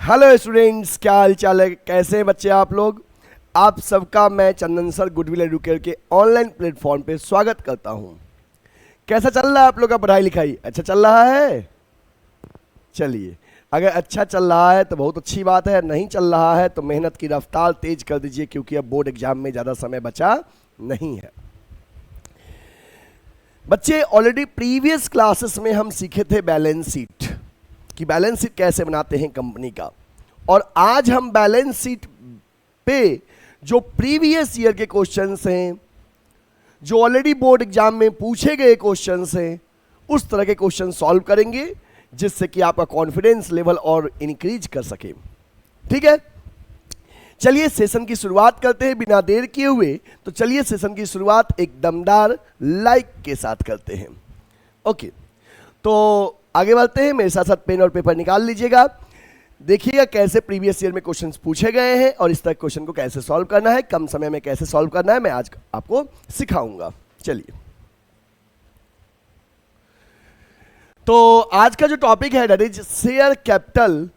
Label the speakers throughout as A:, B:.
A: Hello students, क्या हाल चाल है? कैसे हैं बच्चे आप लोग? आप सबका मैं चंदन सर गुडविल एडुकेयर के ऑनलाइन प्लेटफॉर्म पे स्वागत करता हूं। कैसा चल रहा है आप लोग का पढ़ाई लिखाई? अच्छा चल रहा है? चलिए, अगर अच्छा चल रहा है तो बहुत अच्छी बात है, नहीं चल रहा है तो मेहनत की रफ्तार तेज कर दीजिए, क्योंकि अब बोर्ड एग्जाम में ज़्यादा समय बचा नहीं है। बच्चे, ऑलरेडी प्रीवियस क्लासेस में हम सीखे थे बैलेंस शीट, कि बैलेंस शीट कैसे बनाते हैं कंपनी का। और आज हम बैलेंस शीट पे जो प्रीवियस ईयर के क्वेश्चंस हैं, जो ऑलरेडी बोर्ड एग्जाम में पूछे गए क्वेश्चंस हैं, उस तरह के क्वेश्चन सॉल्व करेंगे, जिससे कि आपका कॉन्फिडेंस लेवल और इंक्रीज कर सके। ठीक है, चलिए सेशन की शुरुआत करते हैं बिना देर किए हुए। तो चलिए सेशन की शुरुआत एक दमदार लाइक के साथ करते हैं। ओके, तो आगे बढ़ते हैं। मेरे साथ साथ पेन और पेपर निकाल लीजिएगा। देखिएगा कैसे प्रीवियस ईयर में क्वेश्चंस पूछे गए हैं और इस तरह क्वेश्चन को कैसे सॉल्व करना है, कम समय में कैसे सॉल्व करना है, मैं आज आपको सिखाऊंगा। चलिए, तो आज का जो टॉपिक है that is share capital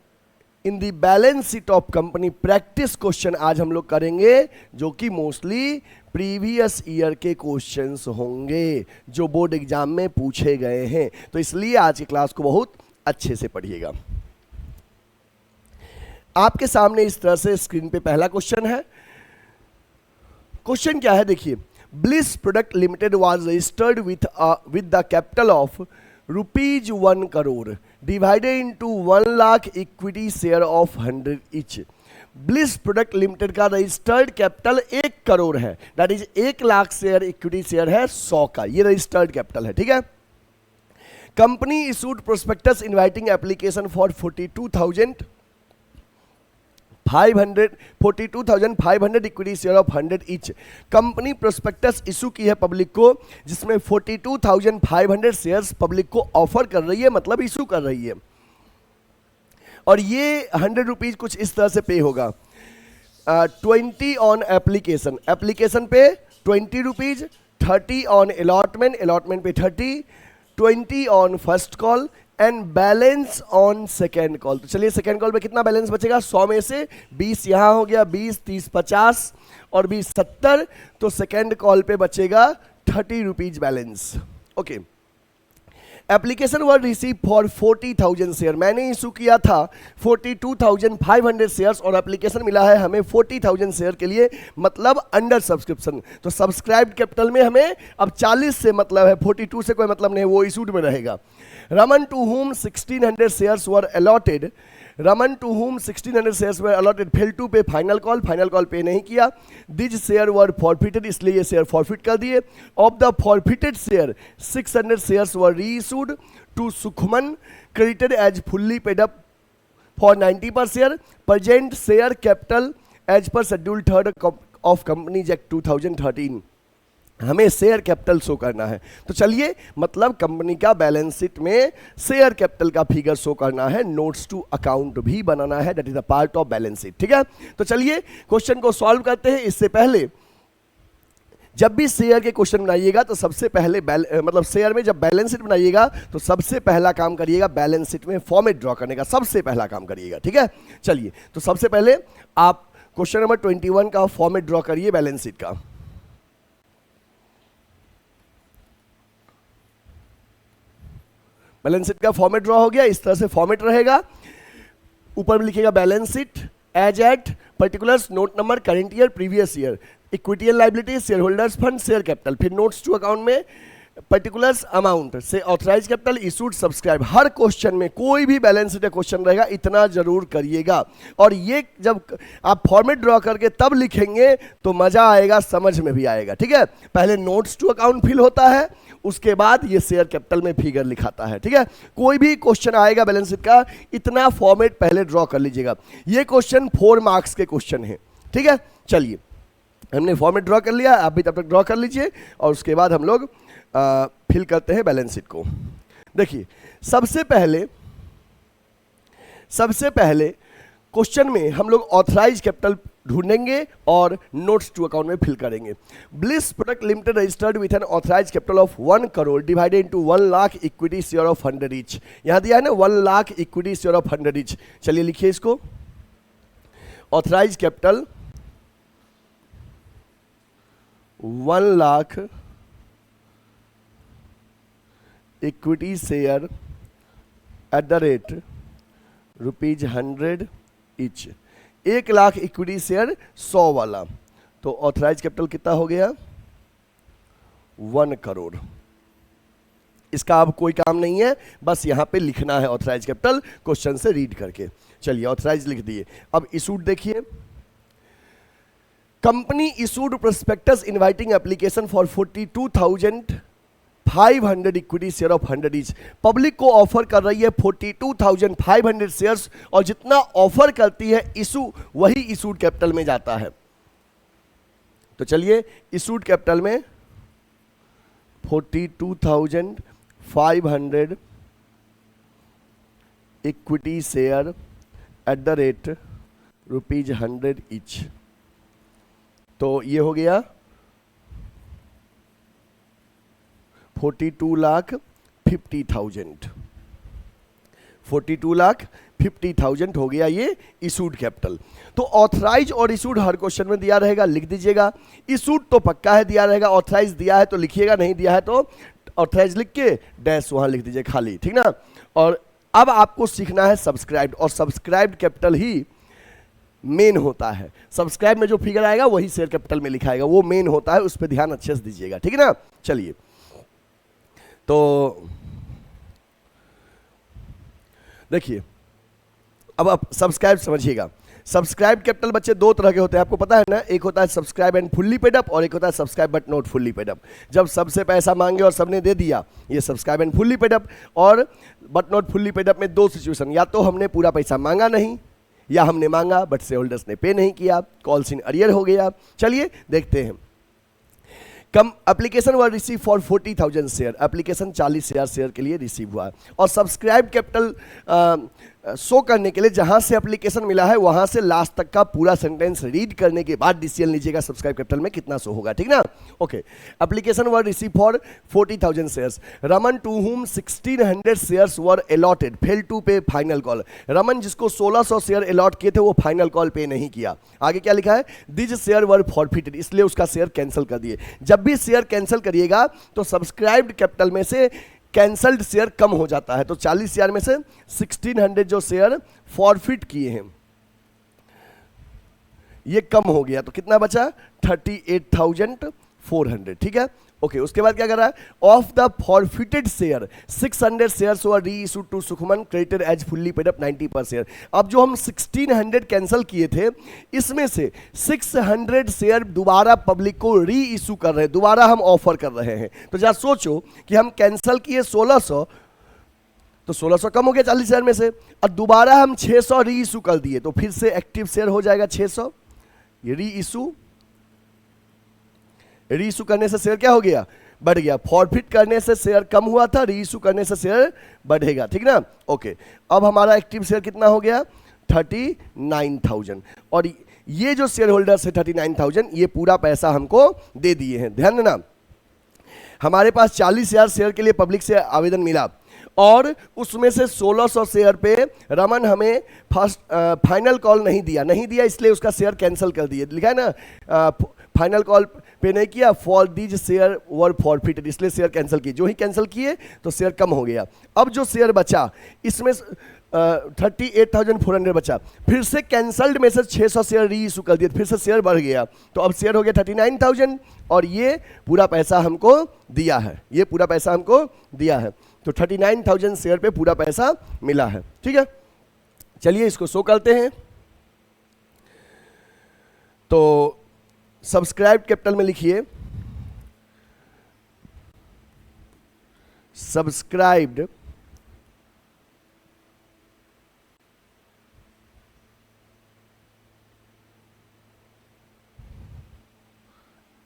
A: in the balance sheet of company. Practice question आज हम लोग करेंगे, जो कि मोस्टली प्रीवियस ईयर के क्वेश्चंस होंगे जो बोर्ड एग्जाम में पूछे गए हैं। तो इसलिए आज की क्लास को बहुत अच्छे से पढ़िएगा। आपके सामने इस तरह से स्क्रीन पे पहला क्वेश्चन है। क्वेश्चन क्या है, देखिए। Bliss product limited was registered with the capital of ₹1 crore divided into 1 lakh equity share of 100 each. Bliss product limited का रजिस्टर्ड कैपिटल 1 करोड़ है, that is 1 lakh share, equity share है 100 का, ये रजिस्टर्ड कैपिटल है। ठीक है। Company issued prospectus inviting application for 42,500 equity share of 100 each. Company prospectus issue की है पब्लिक को, जिसमें 42,500 शेयर्स पब्लिक को ऑफर कर रही है, मतलब इशू कर रही है। और ये 100 रुपीज कुछ इस तरह से पे होगा। 20 ऑन एप्लीकेशन, एप्लीकेशन पे 20 रुपीज, 30 ऑन अलॉटमेंट, अलॉटमेंट पे 30, 20 on first call and balance on second call. तो चलिए, सेकेंड कॉल पे कितना बैलेंस बचेगा? 100 में से 20 यहाँ हो गया, 20, 30, 50 और 20, 70। तो सेकेंड कॉल पे बचेगा 30 rupees balance. Okay. Application were receive for 40,000 share. मैंने इशू किया था 42,500 शेयर्स और एप्लीकेशन मिला है हमें 40,000 शेयर के लिए, मतलब अंडर सब्सक्रिप्शन। तो सब्सक्राइब्ड कैपिटल में हमें अब 40 से मतलब है, 42 से कोई मतलब नहीं, वो इशूड में रहेगा। Raman to whom 1600 shares were allotted, Raman to whom 1600 shares were allotted fail to pay final call, final call pay नहीं किया। दिज शेयर वर फॉरफिटेड, इसलिए ये शेयर फॉरफिट कर दिए। Of the forfeited share 600 shares were reissued to Sukhman, credited as fully paid up for 90 per share. Present share capital as per schedule 3 of companies act 2013। हमें share capital show करना है। तो चलिए, मतलब कंपनी का balance sheet में share capital का figure show करना है, नोट्स टू अकाउंट भी बनाना है, that is a part of balance sheet. ठीक है, तो चलिए क्वेश्चन को सॉल्व करते हैं। इससे पहले जब भी शेयर के क्वेश्चन बनाइएगा तो सबसे पहले मतलब शेयर में जब बैलेंस शीट बनाइएगा तो सबसे पहला काम करिएगा बैलेंस शीट में फॉर्मेट ड्रॉ करने का, सबसे पहला काम करिएगा। ठीक है, चलिए, तो सबसे पहले आप क्वेश्चन नंबर 21 का फॉर्मेट ड्रॉ करिए बैलेंस शीट का। बैलेंस शीट का फॉर्मेट ड्रॉ हो गया, इस तरह से फॉर्मेट रहेगा। ऊपर में लिखेगा balance sheet as at particulars, note number, current year, previous year, equity and liability, share holders fund, share capital. फिर नोट्स टू अकाउंट में पर्टिकुलर्स अमाउंट से ऑथराइज कैपिटल, इशूड, सब्सक्राइब। हर क्वेश्चन में कोई भी बैलेंस शीट का क्वेश्चन रहेगा, इतना जरूर करिएगा। और ये जब आप फॉर्मेट ड्रॉ करके तब लिखेंगे तो मजा आएगा, समझ में भी आएगा। ठीक है, पहले नोट्स टू अकाउंट फिल होता है, उसके बाद ये शेयर कैपिटल में फिगर लिखाता है। ठीक है, कोई भी क्वेश्चन आएगा बैलेंस शीट का, इतना फॉर्मेट पहले ड्रॉ कर लीजिएगा। ये क्वेश्चन 4 मार्क्स के क्वेश्चन है। ठीक है, चलिए, हमने फॉर्मेट ड्रॉ कर लिया, आप भी तब तक ड्रॉ कर लीजिए और उसके बाद हम लोग फिल करते हैं बैलेंस शीट को। देखिए, सबसे पहले क्वेश्चन में हम लोग ऑथराइज कैपिटल ढूंढेंगे और नोट्स टू अकाउंट में फिल करेंगे। Bliss product limited registered with an authorise capital of 1 crore divided into 1 lakh equity share of 100 each. यहां दिया है ना 1 lakh equity share of 100 each. चलिए लिखिए इसको, authorise capital 1 lakh equity share at the rate ₹100 each. 1 lakh equity share 100 वाला, तो ऑथराइज कैपिटल कितना हो गया 1 करोड़। इसका अब कोई काम नहीं है, बस यहां पे लिखना है ऑथराइज कैपिटल क्वेश्चन से रीड करके। चलिए ऑथराइज लिख दिए। अब इशूड देखिए, company issued prospectus inviting application for 42,500 equity share of 100 each. Public को ऑफर कर रही है 42,500 शेयर्स, और जितना ऑफर करती है इशू वही इशूड कैपिटल में जाता है। तो चलिए इशूड कैपिटल में 42,500 equity share at the rate ₹100 each. तो ये हो गया 42,50,000। 42,50,000 हो गया ये इशूड कैपिटल। तो ऑथराइज और इशूड हर क्वेश्चन में दिया रहेगा, लिख दीजिएगा। इशूड तो पक्का है दिया रहेगा, ऑथराइज दिया है तो लिखिएगा, नहीं दिया है तो ऑथराइज लिख के डैश वहां लिख दीजिए खाली, ठीक ना। और अब आपको सीखना है सब्सक्राइब्ड, और सब्सक्राइब्ड कैपिटल ही मेन होता है। सब्सक्राइब में जो फिगर आएगा वही शेयर कैपिटल में लिखाएगा, वो मेन होता है, उस पर ध्यान अच्छे से दीजिएगा, ठीक है ना। चलिए तो देखिए, अब आप सब्सक्राइब समझिएगा। सब्सक्राइब कैपिटल बच्चे दो तरह के होते हैं, आपको पता है ना। एक होता है subscribe and fully paid up, और एक होता है subscribe but not fully paid up. जब सबसे पैसा मांगे और सबने दे दिया, ये subscribe and fully paid up. और but not fully paid up में दो सिचुएशन, या तो हमने पूरा पैसा मांगा नहीं, या हमने मांगा बट शेयर होल्डर्स ने पे नहीं किया, कॉल्स इन अरियर हो गया। चलिए देखते हैं। कम application were receive for 40,000 share, application 40,000 share के लिए रिसीव हुआ। और सब्सक्राइब कैपिटल शो करने के लिए जहां से एप्लीकेशन मिला है वहां से लास्ट तक का पूरा सेंटेंस रीड करने के बाद डीसीएल लीजिएगा सब्सक्राइब कैपिटल में कितना शो होगा, ठीक ना। Okay, application were receive for 40,000 shares. Raman to whom 1600 shares were allotted fail to pay final call. Raman जिसको 1600 शेयर अलॉट किए थे वो फाइनल कॉल पे नहीं किया। आगे क्या लिखा है, दिस शेयर वर फॉरफिटेड, इसलिए उसका शेयर कैंसिल कर दिए। जब भी शेयर कैंसिल करिएगा तो सब्सक्राइब्ड कैपिटल में से कैंसल्ड शेयर कम हो जाता है। तो 40,000 में से 1600 जो शेयर फॉरफिट किए हैं ये कम हो गया, तो कितना बचा 38,400, ठीक है। ओके, उसके बाद क्या कर रहा है, of the forfeited share 600 shares were reissued to Sukhman credited as fully paid up 90 per share. अब जो हम 1600 कैंसिल किए थे इसमें से 600 शेयर दोबारा पब्लिक को री इशू कर रहे हैं, दोबारा हम ऑफर कर रहे हैं। तो जरा सोचो कि हम कैंसिल किए 1600, तो 1600 कम हो गया 40,000 में से, और दोबारा हम 600 री इशू कर दिए, तो फिर से एक्टिव शेयर हो जाएगा 600। ये री इशू करने से शेयर क्या हो गया, बढ़ गया। फॉरफिट करने से शेयर कम हुआ था, री इशू करने से शेयर बढ़ेगा, ठीक ना। ओके, अब हमारा एक्टिव शेयर कितना हो गया 39,000, और ये जो शेयर होल्डर्स है 39,000 ये पूरा पैसा हमको दे दिए हैं। ध्यान देना, हमारे पास 40,000 शेयर के लिए पब्लिक से आवेदन मिला, और उसमें से 1600 शेयर पे रमन हमें फर्स्ट फाइनल कॉल नहीं दिया, इसलिए उसका शेयर कैंसिल कर दिए। लिखा है ना, फाइनल कॉल पे नहीं किया, for these share were forfeited, इसलिए शेयर कैंसिल किए। जो ही कैंसिल किए तो शेयर कम हो गया। अब जो शेयर बचा इसमें 38,400 बचा, फिर से कैंसल्ड में से 600 शेयर री इशू कर दिए, फिर से शेयर बढ़ गया, तो अब शेयर हो गया 39,000, और ये पूरा पैसा हमको दिया है, ये पूरा पैसा हमको दिया है। तो 39,000 शेयर पे पूरा पैसा मिला है, ठीक है। चलिए इसको शो करते हैं। तो सब्सक्राइब कैपिटल में लिखिए subscribed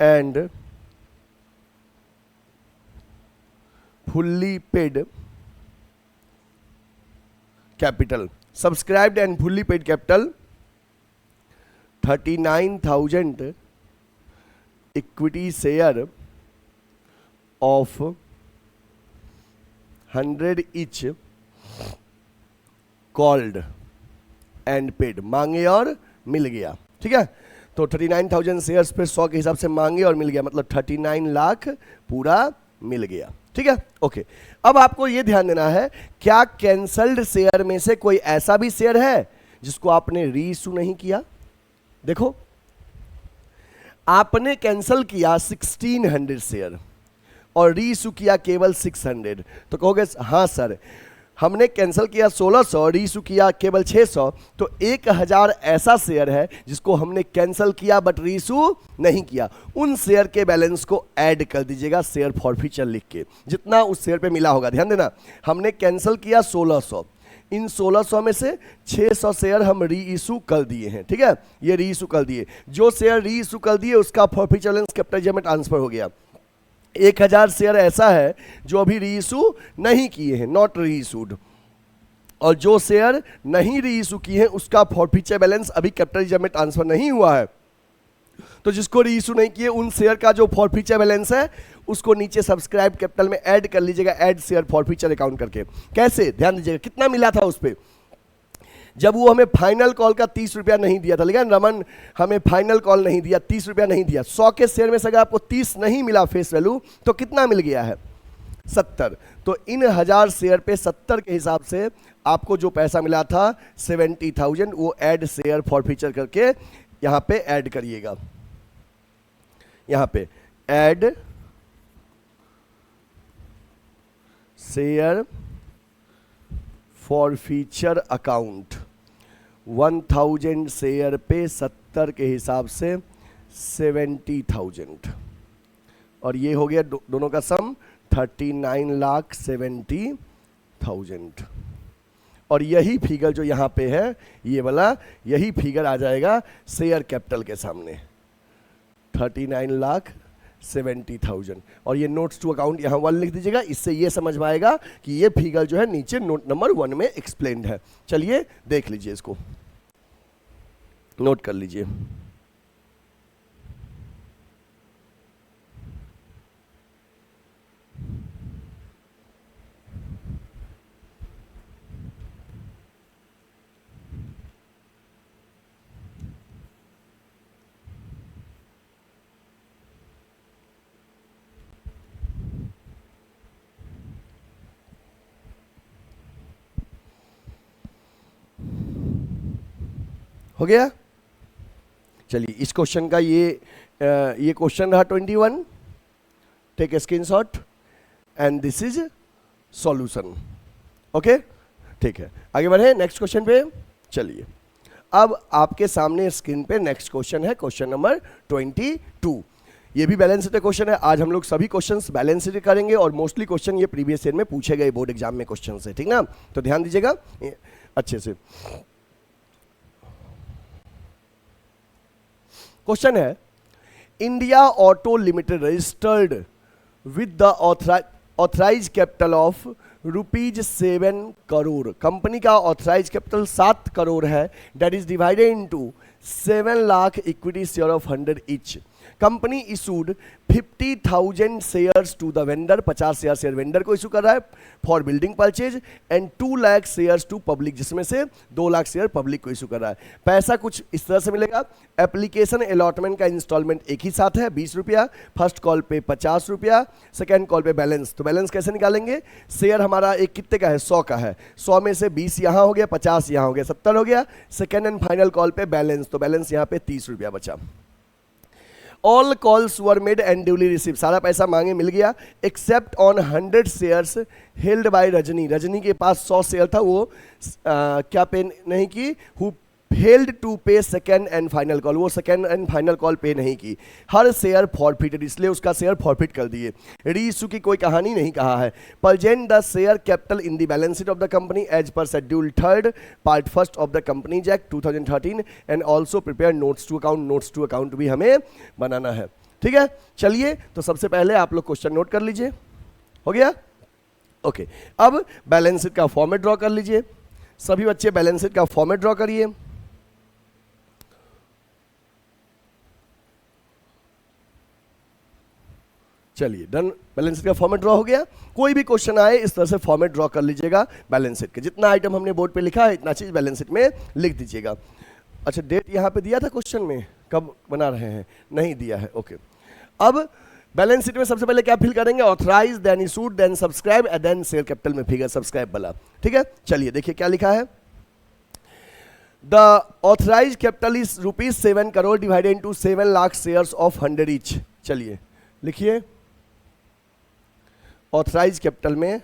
A: and fully paid capital. Subscribed and fully paid capital 39,000 equity share of 100 each called and paid, मांगे और मिल गया। ठीक है, तो 39,000 शेयर्स पे 100 के हिसाब से मांगे और मिल गया, मतलब 39 लाख पूरा मिल गया। ठीक है, ओके। अब आपको यह ध्यान देना है, क्या कैंसल्ड शेयर में से कोई ऐसा भी शेयर है जिसको आपने री इशू नहीं किया? देखो, आपने कैंसल किया 1600 शेयर और री इशू किया केवल 600, तो कहोगे हाँ सर, हमने कैंसिल किया 1600, री इशू किया केवल 600, तो 1000 ऐसा शेयर है जिसको हमने कैंसिल किया बट री इशू नहीं किया। उन शेयर के बैलेंस को ऐड कर दीजिएगा शेयर फॉरफीचर लिख के, जितना उस शेयर पे मिला होगा। ध्यान देना, हमने कैंसिल किया 1600, इन 1600 में से 600 शेयर हम री इशू कर दिए हैं। ठीक है, ये री इशू कर दिए, जो शेयर री इशू कर दिए उसका फॉरफीचर बैलेंस कैपिटल में ट्रांसफर हो गया। 1000 शेयर ऐसा है जो अभी री इशू नहीं किए हैं, नॉट री इशूड, और जो शेयर नहीं री इशू किए हैं उसका फॉरफीचर बैलेंस अभी कैपिटल में ट्रांसफर नहीं हुआ है। तो जिसको री इशू नहीं किए उन शेयर का जो फॉरफीचर बैलेंस है उसको नीचे सब्सक्राइब कैपिटल में ऐड कर लीजिएगा, ऐड शेयर फॉरफीचर अकाउंट करके। कैसे, ध्यान दीजिएगा, कितना मिला था उस पर? जब वो हमें फाइनल कॉल का 30 रुपया नहीं दिया था, लेकिन रमन हमें फाइनल कॉल नहीं दिया, 30 रुपया नहीं दिया, 100 के शेयर में से अगर आपको 30 नहीं मिला फेस वैल्यू, तो कितना मिल गया है? 70। तो इन 1000 शेयर पे 70 के हिसाब से आपको जो पैसा मिला था 70,000, वो ऐड शेयर फॉरफीचर करके यहां पे ऐड करिएगा। यहां पे add share forfeiture account, 1000 share पे 70 के हिसाब से 70,000, और ये हो गया दोनों का सम 39,70,000। और यही फिगर जो यहाँ पे है, ये वाला यही फिगर आ जाएगा शेयर कैपिटल के सामने, 39,70,000। और ये नोट्स टू अकाउंट यहाँ 1 लिख दीजिएगा, इससे ये समझ में आएगा कि ये फिगर जो है नीचे नोट नंबर 1 में एक्सप्लेन्ड है। चलिए देख लीजिए, इसको नोट कर लीजिए। हो गया? चलिए, इस क्वेश्चन का ये क्वेश्चन रहा 21, take a screenshot and this is solution. Okay, ठीक है, आगे बढ़े नेक्स्ट क्वेश्चन पे। चलिए, अब आपके सामने स्क्रीन पे नेक्स्ट क्वेश्चन है, क्वेश्चन नंबर 22। ये भी बैलेंस शीट क्वेश्चन है। आज हम लोग सभी क्वेश्चंस बैलेंस शीट करेंगे और मोस्टली क्वेश्चन ये प्रीवियस ईयर में पूछे गए बोर्ड एग्जाम में क्वेश्चन से, ठीक ना? तो ध्यान दीजिएगा अच्छे से। क्वेश्चन है, India auto limited registered with the authorise capital of ₹7 crore. Company का ऑथराइज कैपिटल 7 करोड़ है, that is divided into 7 lakh equity share of 100 each. Company issued 50,000 shares to the vendor, 50,000 share vendor को इशू कर रहा है for building purchase, and 2 lakh shares to public, जिसमें से 2 lakh share public को issue कर रहा है। पैसा कुछ इस तरह से मिलेगा, एप्लीकेशन अलॉटमेंट का इंस्टॉलमेंट एक ही साथ है 20 रुपया, फर्स्ट कॉल पे 50 रुपया, सेकेंड कॉल पे बैलेंस। तो बैलेंस कैसे निकालेंगे? शेयर हमारा एक कितने का है? 100 का है, 100 में से 20 यहाँ हो गया, 50 यहाँ हो गया, 70 हो गया। सेकेंड एंड फाइनल कॉल पे बैलेंस, तो बैलेंस यहाँ पे 30 रुपया बचा। All calls were made and duly receive, सारा पैसा मांगे मिल गया, except on 100 shares held bye Rajni. Rajni के पास 100 शेयर था, वो क्या पे नहीं की, हु फेल्ड टू पे सेकेंड एंड फाइनल कॉल, वो second and final call pay नहीं की। हर शेयर फॉरफिटेड, इसलिए उसका शेयर फॉरफिट कर दिए। री इशू की कोई कहानी नहीं कहा है। Present the share capital in the balance sheet of the company as per schedule 3 part 1 of the companies act 2013 and also prepare notes to account. Notes to account भी हमें बनाना है, ठीक है? चलिए, तो सबसे पहले आप लोग क्वेश्चन नोट कर लीजिए। हो गया? ओके, अब बैलेंस शीट का फॉर्मेट ड्रॉ कर लीजिए। सभी बच्चे बैलेंस शीट का फॉर्मेट ड्रॉ करिए। चलिए डन, बैलेंस शीट का फॉर्मेट ड्रॉ हो गया। कोई भी क्वेश्चन आए इस तरह से फॉर्मेट ड्रॉ कर लीजिएगा बैलेंस शीट के, जितना आइटम हमने बोर्ड पे लिखा है इतना चीज बैलेंस शीट में लिख दीजिएगा। अच्छा डेट यहाँ पे दिया था क्वेश्चन में, कब बना रहे हैं, नहीं दिया है, ओके। अब बैलेंस शीट में सबसे पहले क्या फिल करेंगे, authorise, then issued, then subscribe and then share capital में फिगर सब्सक्राइब वाला, ठीक है। चलिए देखिए क्या लिखा है, the authorise capital is ₹7 crore divided into 7 lakh shares of 100 each. चलिए लिखिए, ऑथराइज कैपिटल में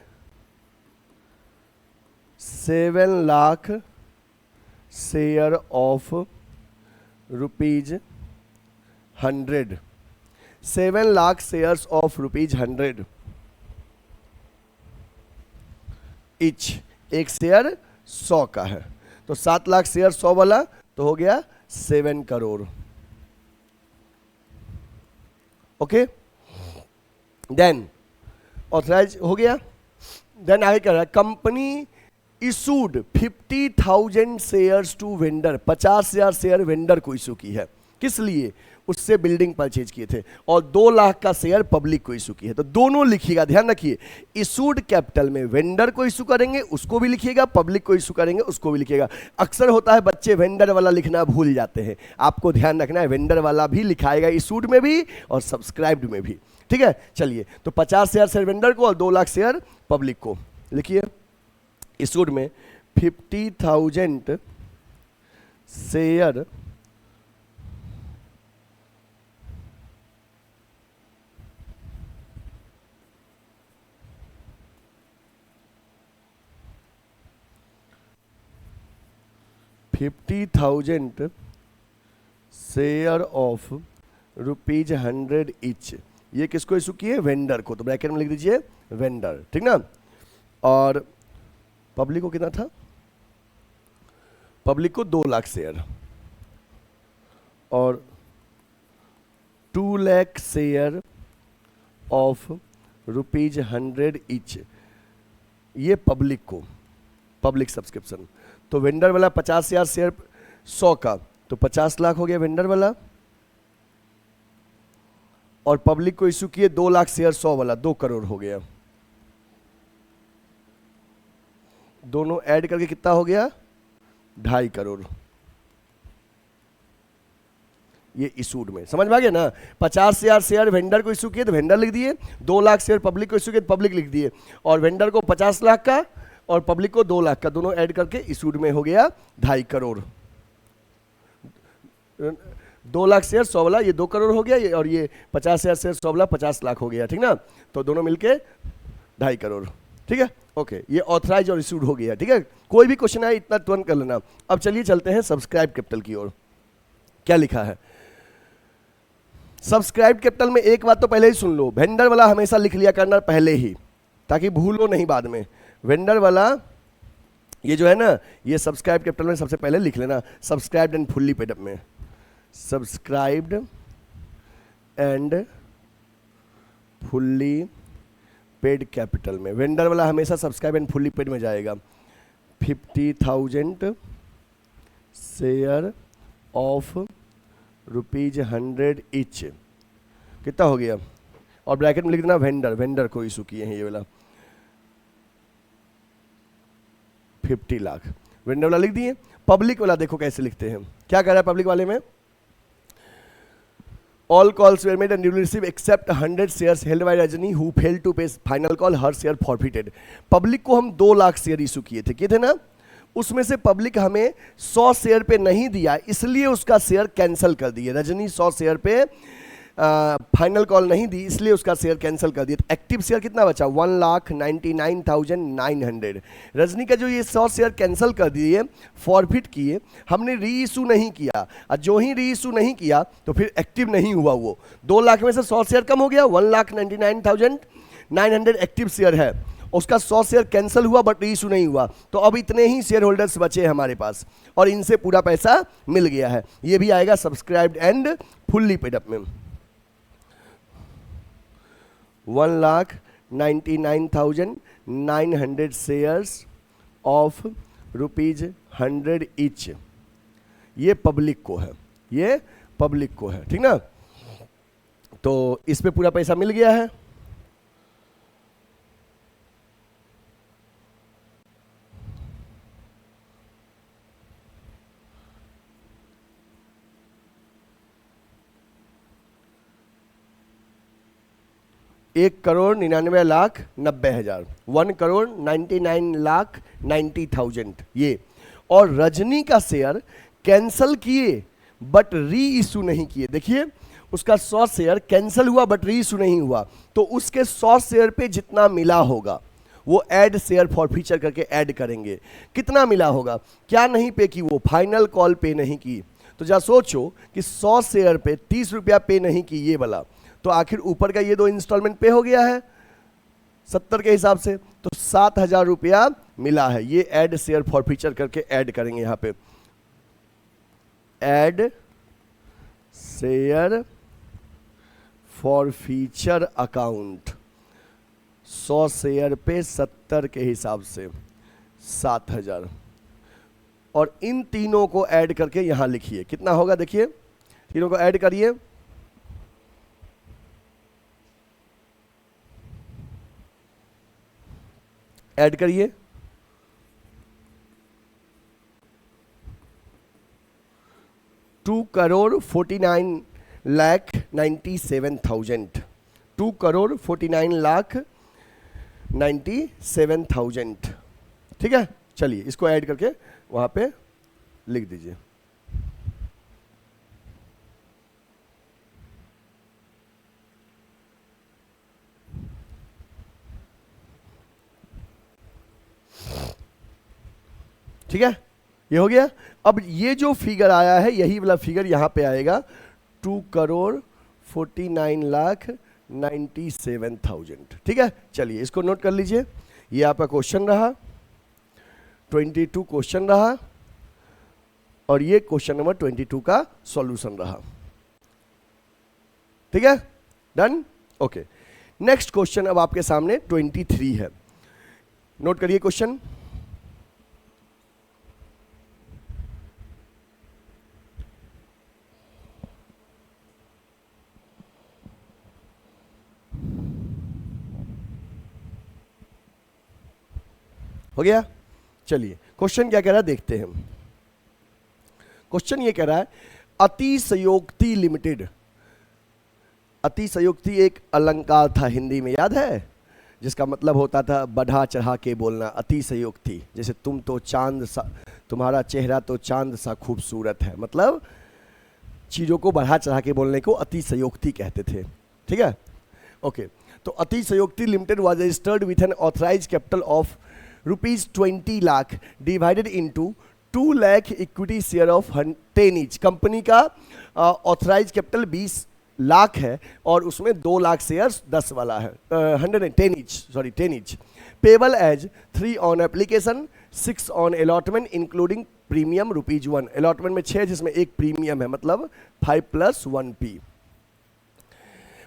A: 7 lakh share of ₹100, 7 lakh shares of ₹100 each, एक शेयर 100 का है, तो 7 लाख शेयर 100 वाला तो हो गया 7 करोड़, ओके। देन ऑथराइज हो गया, देन आगे क्या रहा है, company issued 50,000 shares to vendor, 50,000 share vendor को इशू की है, किस लिए, उससे बिल्डिंग परचेज किए थे, और 2 लाख का शेयर पब्लिक को इशू की है। तो दोनों लिखिएगा, ध्यान रखिए, इशूड कैपिटल में वेंडर को इशू करेंगे उसको भी लिखिएगा, पब्लिक को इशू करेंगे उसको भी लिखिएगा। अक्सर होता है बच्चे वेंडर वाला लिखना भूल जाते हैं, आपको ध्यान रखना है वेंडर वाला भी लिखाएगा इशूड में भी और सब्सक्राइब्ड में भी, ठीक है। चलिए तो 50,000 शेयर वेंडर को और 2 लाख शेयर पब्लिक को लिखिए, इशूड में 50,000 शेयर शेयर ऑफ ₹100 इच, ये किसको इशू किए, वेंडर को, तो ब्रैकेट में लिख दीजिए वेंडर, ठीक ना। और पब्लिक को कितना था, पब्लिक को 2 लाख शेयर और 2 लाख शेयर ऑफ ₹100 इच, ये पब्लिक को, पब्लिक सब्सक्रिप्शन। तो वेंडर वाला 50,000 शेयर 100 का, तो 50 लाख हो गया वेंडर वाला, और पब्लिक को इशू किए 2 लाख शेयर 100 वाला, 2 करोड़ हो गया। दोनों ऐड करके कितना हो गया, 2.5 करोड़, ये इशूड में, समझ में आ गया ना। 50,000 शेयर वेंडर को इशू किए तो वेंडर लिख दिए, 2 लाख शेयर पब्लिक को इशू किए तो पब्लिक लिख दिए, और वेंडर को 50 लाख का और पब्लिक को 2 लाख का, दोनों ऐड करके इशूड में हो गया 2.5 करोड़। 2 लाख शेयर 100 वाला ये 2 करोड़ हो गया, और ये 50,000 शेयर 100 वाला 50 लाख हो गया, ठीक ना। तो दोनों मिलके 2.5 करोड़, ठीक है, ओके। ये ऑथराइज और इशूड हो गया, ठीक है। कोई भी क्वेश्चन आए इतना तुरंत कर लेना। अब चलिए चलते हैं सब्सक्राइब कैपिटल की ओर, क्या लिखा है। सब्सक्राइब कैपिटल में एक बात तो पहले ही सुन लो, वेंडर वाला हमेशा लिख लिया करना पहले ही, ताकि भूलो नहीं बाद में। वेंडर वाला ये जो है ना, ये सब्सक्राइब कैपिटल में सबसे पहले लिख लेना, subscribed and fully paid up में, subscribed and fully paid capital में वेंडर वाला हमेशा सब्सक्राइब एंड फुल्ली पेड में जाएगा। 50,000 शेयर ऑफ ₹100 इच, कितना हो गया, और ब्रैकेट में लिख देना वेंडर, वेंडर को इशू किए हैं ये वाला 50 लाख, वेंडर वाला लिख दिए। पब्लिक वाला देखो कैसे लिखते हैं, क्या कह रहा है पब्लिक वाले में, all calls were made and you will receive except 100 shares held by Rajani who failed to pay final call, her share forfeited। Public को हम 2 लाख शेयर इशू किए थे ना, उसमें से पब्लिक हमें 100 शेयर पे नहीं दिया, इसलिए उसका शेयर कैंसिल कर दिए। रजनी 100 शेयर पे फाइनल कॉल नहीं दी, इसलिए उसका शेयर कैंसिल कर दिया। एक्टिव शेयर कितना बचा, 1,99,900। रजनी का जो ये 100 शेयर कैंसिल कर दिए, फॉरफिट किए, हमने री इशू नहीं किया, और जो ही री इशू नहीं किया तो फिर एक्टिव नहीं हुआ। वो 2 लाख में से 100 शेयर कम हो गया, 1,99,900 एक्टिव शेयर है, उसका 100 शेयर कैंसिल हुआ बट री इशू नहीं हुआ। तो अब इतने ही शेयर होल्डर्स बचे हमारे पास और इनसे पूरा पैसा मिल गया है। ये भी आएगा subscribed and fully paid up में। 1,99,900 शेयर्स ऑफ ₹100 ईच, ये पब्लिक को है, ये पब्लिक को है, ठीक ना। तो इस पे पूरा पैसा मिल गया है। 1,99,90,000, 1,99,90,000 ये। और रजनी का शेयर कैंसल किए बट री इशू नहीं किए। देखिए उसका 100 शेयर कैंसल हुआ बट री इशू नहीं हुआ, तो उसके 100 शेयर पे जितना मिला होगा वो ऐड शेयर फॉर फीचर करके ऐड करेंगे। कितना मिला होगा, क्या नहीं पे की, वो फाइनल कॉल पे नहीं की। तो जरा सोचो कि 100 शेयर पे 30 रुपया पे नहीं की ये वाला, तो आखिर ऊपर का ये 2 इंस्टॉलमेंट पे हो गया है 70 के हिसाब से, तो 7,000 रुपया मिला है। ये ऐड शेयर फॉर फीचर करके ऐड करेंगे यहाँ पे, add share for feature account 100 share पे 70 के हिसाब से 7,000, और इन तीनों को ऐड करके यहां लिखिए कितना होगा। देखिए तीनों को ऐड करिए, ऐड करिए, 2,49,97,000, 2,49,97,000। ठीक है, चलिए इसको ऐड करके वहां पे लिख दीजिए। ठीक है, ये हो गया। अब ये जो फिगर आया है यही वाला फिगर यहां पे आएगा, 2,49,97,000। ठीक है, चलिए इसको नोट कर लीजिए। ये आपका क्वेश्चन रहा, 22 क्वेश्चन रहा, और ये क्वेश्चन नंबर 22 का सॉल्यूशन रहा। ठीक है, डन, ओके। नेक्स्ट क्वेश्चन अब आपके सामने 23 है, नोट करिए क्वेश्चन। हो गया, चलिए क्वेश्चन क्या कह रहा है देखते हैं। क्वेश्चन ये कह रहा है अतिशयोक्ति लिमिटेड। अतिशयोक्ति एक अलंकार था हिंदी में, याद है, जिसका मतलब होता था बढ़ा चढ़ा के बोलना। अतिशयोक्ति, जैसे तुम तो चांद सा, तुम्हारा चेहरा तो चांद सा खूबसूरत है, मतलब चीजों को बढ़ा चढ़ा के बोलने को अतिशयोक्ति कहते थे। ठीक है, ओके। तो अतिशयोक्ति limited was registered with N authorised capital of ₹20 lakh divided into 2 lakh equity share of 10 each. Company का ऑथराइज कैपिटल 20 लाख है और उसमें 2 लाख शेयर्स 10 वाला है, 10 each. Payable as 3 on application, 6 on allotment including premium ₹1। Allotment में 6 जिसमें 1 प्रीमियम है, मतलब 5 + 1p।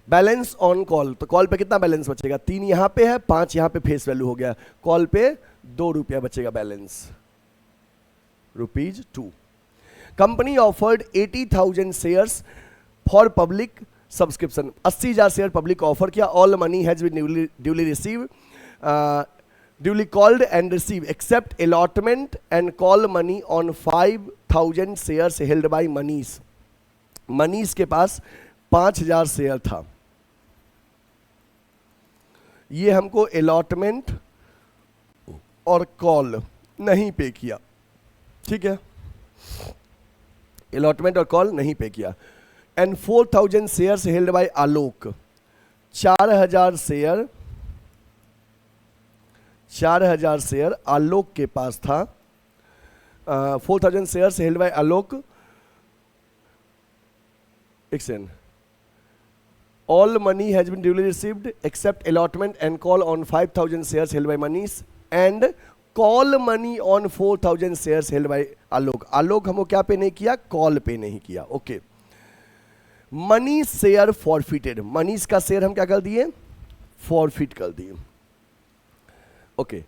A: बैलेंस ऑन कॉल, तो कॉल पे कितना बैलेंस बचेगा, 3 यहां पे है, 5 यहां पे फेस वैल्यू हो गया, कॉल पे 2 रुपया बचेगा balance, ₹2। Company offered 80,000 shares for public subscription. 80,000 share public offer किया। All money has been duly receive, duly called and receive except allotment and call money on 5,000 shares held by Manish. Manish के पास 5,000 share था, ये हमको allotment और call नहीं pay किया। ठीक है, अलॉटमेंट और कॉल नहीं पे किया। And 4,000 shares held by Alok. 4,000 share Alok के पास था। 4,000 शेयर्स हेल्ड बाय आलोक। एक second. All money has been duly received except allotment and call on 5,000 shares held by Manish and call money on 4,000 shares held by Alok। आलोक हमको क्या पे नहीं किया, call pay नहीं किया। Okay, money share forfeited. Manish का share हम क्या कर दिए, फॉरफिट कर दिए। Okay,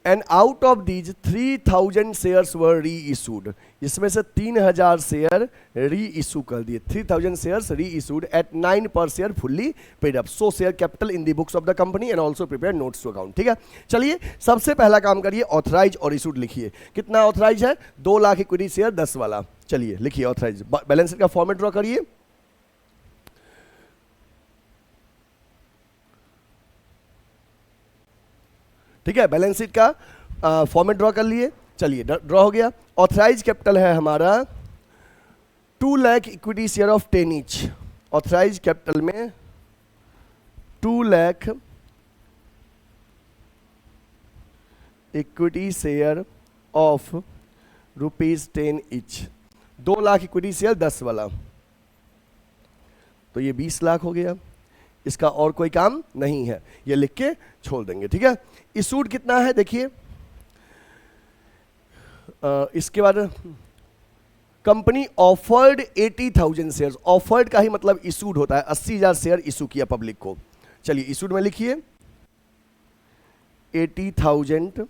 A: and out of these 3,000 shares were री इशूड। इसमें से 3,000 शेयर री इशू कर दिए। 3,000 शेयर्स री issued at 9 per share fully paid up. So share capital in the books of the company and also prepare notes to account. ठीक है, चलिए सबसे पहला काम करिए, ऑथराइज और इशूड लिखिए। कितना ऑथराइज है, 2 लाख इक्विटी शेयर 10 वाला। चलिए लिखिए ऑथराइज, बैलेंस शीट का फॉर्मेट ड्रॉ करिए। ठीक है, बैलेंस शीट का फॉर्मेट ड्रॉ कर लिए। चलिए ड्रॉ हो गया। ऑथराइज कैपिटल है हमारा 2 lakh equity share of 10 each. Authorise capital में 2 lakh equity share of ₹10 each. 2 lakh equity share 10 वाला, तो ये 20 लाख हो गया। इसका और कोई काम नहीं है, ये लिख के छोड़ देंगे। ठीक है, इशूड कितना है देखिए। इसके बाद कंपनी ऑफर्ड 80,000 शेयर। ऑफर्ड का ही मतलब इशूड होता है, 80,000 शेयर इशू किया पब्लिक को। चलिए इशूड में लिखिए 80,000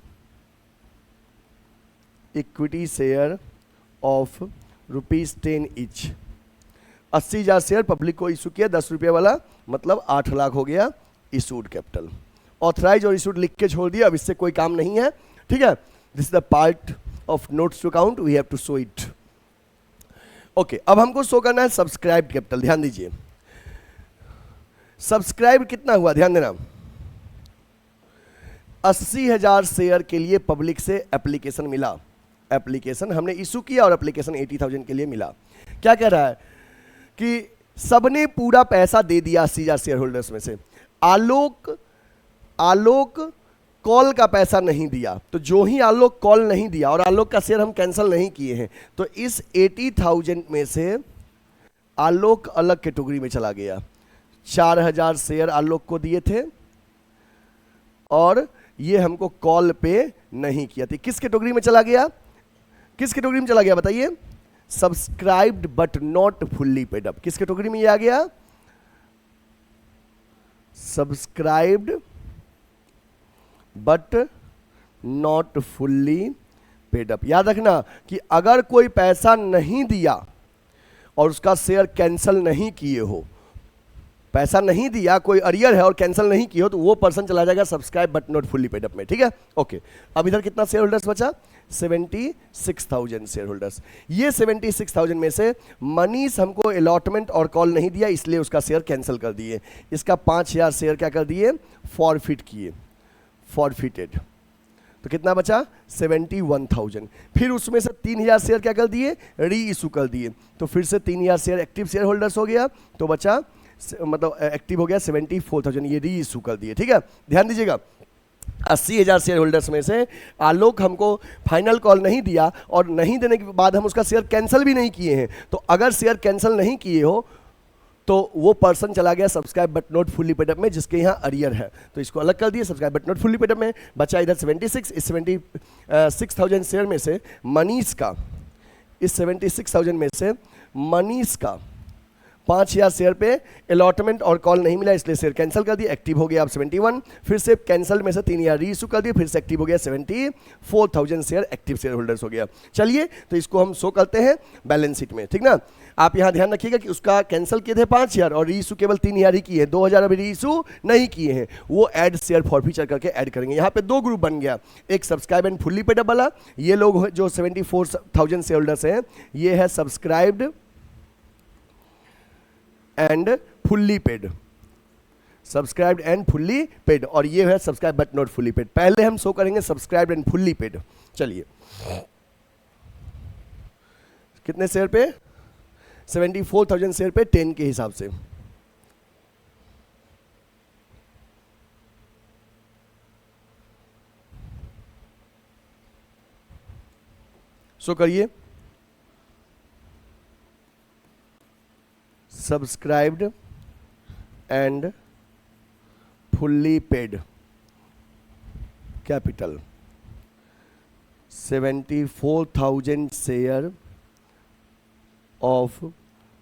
A: equity share of ₹10 each. 80,000 share public को इशू किया, 10 रुपये वाला, मतलब 8 लाख हो गया इशूड कैपिटल। ऑथराइज और इशूड लिख के छोड़ दिया, अब इससे कोई काम नहीं है। ठीक है, this is the part of notes to account, we have to show it. Okay, अब हमको शो करना है सब्सक्राइब कैपिटल। ध्यान दीजिए, सब्सक्राइब कितना हुआ, ध्यान देना। 80,000 शेयर के लिए पब्लिक से एप्लीकेशन मिला। एप्लीकेशन हमने इशू किया और एप्लीकेशन 80,000 के लिए मिला। क्या कह रहा है कि सबने पूरा पैसा दे दिया 80,000 शेयर होल्डर्स में से। आलोक कॉल का पैसा नहीं दिया, तो जो ही आलोक कॉल नहीं दिया और आलोक का शेयर हम कैंसिल नहीं किए हैं, तो इस 80,000 में से आलोक अलग कैटेगरी में चला गया। 4,000 शेयर आलोक को दिए थे और ये हमको कॉल पे नहीं किया थी। किस कैटेगरी में चला गया, किस कैटेगरी में चला गया बताइए? Subscribed but not fully paid up. किस कैटेगरी में ये आ गया? Subscribed but not fully paid up. याद रखना कि अगर कोई पैसा नहीं दिया और उसका शेयर कैंसिल नहीं किए हो, पैसा नहीं दिया, कोई अरियर है और कैंसिल नहीं किए हो, तो वो पर्सन चला जाएगा subscribe but not fully paid up में। ठीक है, ओके। अब इधर कितना शेयर होल्डर्स बचा? 76,000 शेयर होल्डर्स। ये 76,000 में से मनीष हमको अलॉटमेंट और कॉल नहीं दिया, इसलिए उसका शेयर कैंसिल कर दिए। इसका 5,000 शेयर क्या कर दिए? फॉरफिट किए, फॉरफिटेड। तो कितना बचा? 71,000। फिर उसमें से 3,000 शेयर क्या कर दिए? री इशू कर दिए। तो फिर से 3,000 शेयर एक्टिव शेयर होल्डर्स हो गया, तो बचा मतलब एक्टिव हो गया 74,000, ये री इशू कर दिए। ठीक है, ध्यान दीजिएगा। 80,000 शेयर होल्डर्स में से आलोक हमको फाइनल कॉल नहीं दिया और नहीं देने के बाद हम उसका शेयर कैंसिल भी नहीं किए हैं। तो अगर शेयर कैंसिल नहीं किए हो तो वो पर्सन चला गया subscribe but not fully paid up में, जिसके यहाँ अरियर है, तो इसको अलग कर दिए subscribe but not fully paid up में। बचा इधर 76। इस 76,000 शेयर में से मनीष का, इस 76,000 में से मनीष का 5,000 शेयर पे अलॉटमेंट और कॉल नहीं मिला, इसलिए शेयर कैंसिल कर दिया, एक्टिव हो गया अब 71। फिर से कैंसिल में से 3,000 री इशू कर दिए, फिर से एक्टिव हो गया 74,000 शेयर एक्टिव शेयर होल्डर्स हो गया। चलिए, तो इसको हम शो करते हैं बैलेंस शीट में। ठीक ना, आप यहाँ ध्यान रखिएगा कि उसका कैंसिल किए थे 5,000 और री इशू केवल 3,000 ही किए हैं, 2,000 अभी री इशू नहीं किए हैं, वो ऐड शेयर फॉरफीचर करके ऐड करेंगे। यहाँ पे 2 ग्रुप बन गया, एक subscribe and fully paid up वाला, ये लोग जो 74,000 शेयर होल्डर्स हैं, ये है subscribed and fully paid, subscribed and fully paid, और ये है subscribe but not fully paid. पहले हम शो करेंगे सब्सक्राइब्ड एंड फुल्ली पेड। चलिए, कितने शेयर पे? 74,000 शेयर पे 10 के हिसाब से। शो करिए subscribed and fully paid capital 74,000 share of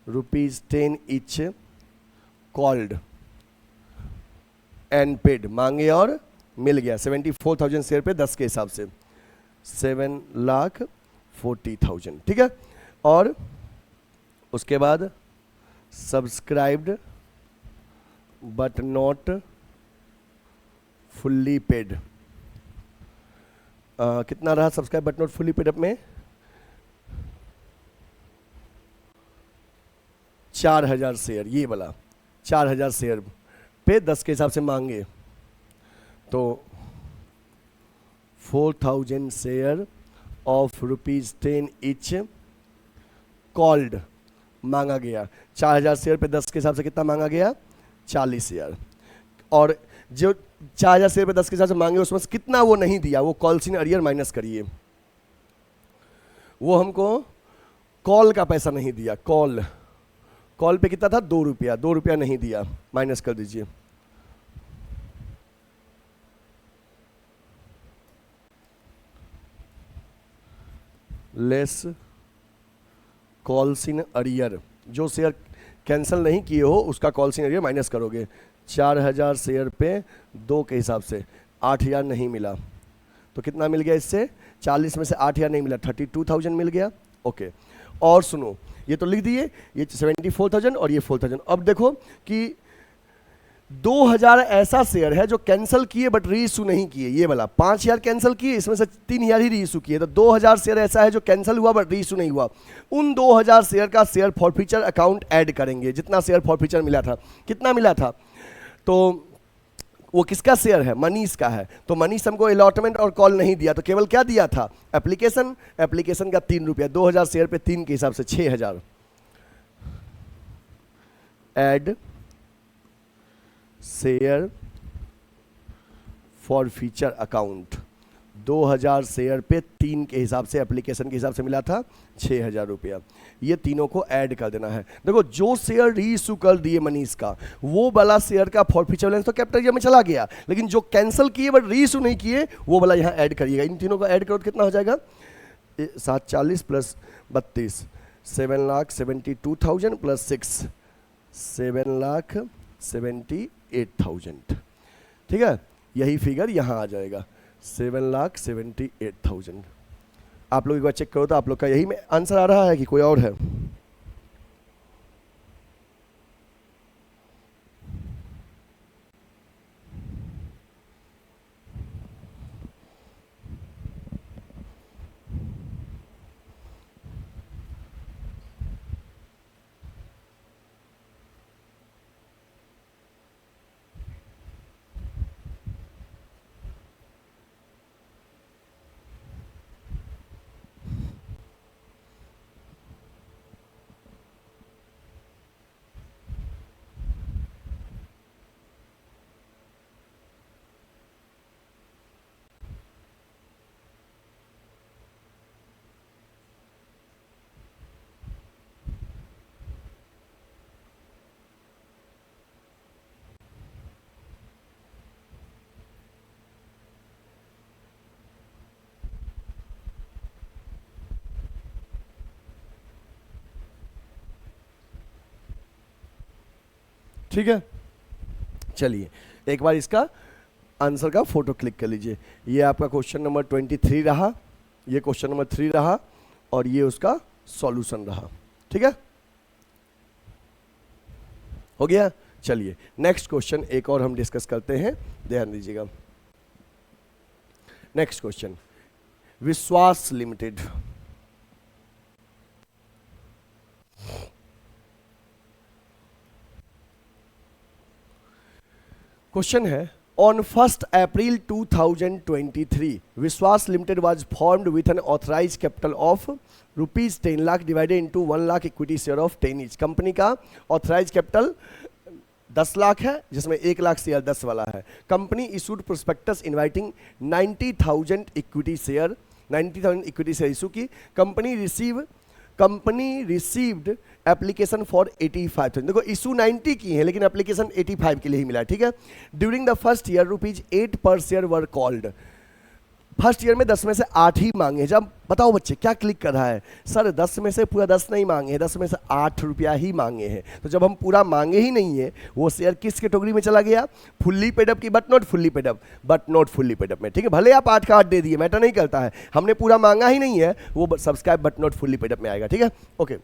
A: ₹10 each called and paid, मांगे और मिल गया। 74,000 शेयर पे 10 के हिसाब से 7,40,000। ठीक है, और उसके बाद subscribed but not fully paid, कितना रहा subscribe but not fully paid up में? 4,000 शेयर, ये वाला 4,000 शेयर पे 10 के हिसाब से मांगे, तो 4,000 शेयर ऑफ ₹10 इच कॉल्ड मांगा गया। 4,000 शेयर पे 10 के हिसाब से कितना मांगा गया? 40,000। और जो 4,000 शेयर पे 10 के हिसाब से मांगे उसमें से कितना वो नहीं दिया, वो कॉल्स इन अरियर माइनस करिए। वो हमको कॉल का पैसा नहीं दिया, कॉल पे कितना था? 2 रुपया, 2 रुपया नहीं दिया, माइनस कर दीजिए। लेस कॉल्स इन अरियर, जो शेयर कैंसिल नहीं किए हो उसका कॉल्स इन अरियर माइनस करोगे। 4,000 शेयर पे 2 के हिसाब से 8,000 नहीं मिला, तो कितना मिल गया इससे? 40 में से 8,000 नहीं मिला, 32,000 मिल गया। ओके, और सुनो, ये तो लिख दिए, ये 74,000 और ये 4,000। अब देखो कि 2,000 ऐसा शेयर है जो कैंसिल किए बट री इशू नहीं किए, ये वाला 5,000 कैंसिल किए, इसमें से 3,000 ही री इशू किए, तो 2,000 शेयर ऐसा है जो कैंसिल हुआ बट री इशू नहीं हुआ। उन 2,000 शेयर का शेयर फॉरफीचर अकाउंट ऐड करेंगे, जितना शेयर फॉरफीचर मिला था। कितना मिला था? तो वो किसका शेयर है? मनीष का है। तो मनीष हमको अलॉटमेंट और कॉल नहीं दिया, तो केवल क्या दिया था? एप्लीकेशन। एप्लीकेशन का 3 रुपया, 2,000 शेयर पे 3 के हिसाब से 6,000 add share for feature account. 2,000 share पे 3 के हिसाब से, एप्लीकेशन के हिसाब से मिला था 6,000 रुपया। ये तीनों को ऐड कर देना है। देखो, जो शेयर री इशू कर दिए मनीष का, वो वाला शेयर का फॉरफीचर बैलेंस तो कैपिटल एरिया में चला गया, लेकिन जो कैंसिल किए बट री इशू नहीं किए वो वाला यहाँ ऐड करिएगा। इन तीनों को ऐड करो तो कितना हो जाएगा? 740 प्लस 32, 7,72,000 प्लस 6, 7,78,000। ठीक है, यही फिगर यहाँ आ जाएगा, 7,78,000। आप लोग एक बार चेक करो तो आप लोग का यही में आंसर आ रहा है कि कोई और है? ठीक है, चलिए एक बार इसका आंसर का फोटो क्लिक कर लीजिए। ये आपका क्वेश्चन नंबर 23 रहा, ये क्वेश्चन नंबर 3 रहा, और ये उसका सॉल्यूशन रहा। ठीक है, हो गया। चलिए नेक्स्ट क्वेश्चन एक और हम डिस्कस करते हैं, ध्यान दीजिएगा। नेक्स्ट क्वेश्चन, विश्वास लिमिटेड। क्वेश्चन है, on 1st April 2023, Vishwas Limited was formed with an authorized capital of rupees 10 lakh divided into 1 lakh equity share of 10 each। Company का ऑथराइज कैपिटल 10 लाख है, जिसमें 1 लाख शेयर 10 वाला है। Company issued prospectus inviting 90,000 equity share, 90,000 equity share issue की। Company received application for 85,000। देखो issue 90 की है लेकिन एप्लीकेशन 85 के लिए ही मिला है। ठीक है, ड्यूरिंग द फर्स्ट ईयर ₹8 पर share were called. First year में 10 में से 8 ही मांगे। जब बताओ बच्चे क्या क्लिक कर रहा है? सर 10 में से पूरा 10 नहीं मांगे हैं, 10 में से 8 रुपया ही मांगे हैं। तो जब हम पूरा मांगे ही नहीं है, वो शेयर किस कैटेगरी में चला गया? फुल्ली पेड अप की, but not fully paid up, but not fully paid up में। ठीक है, भले आप 8 का 8 दे दिए, मैटर नहीं करता है, हमने पूरा मांगा ही नहीं है, वो subscribe but not fully paid up में आएगा। ठीक है, okay.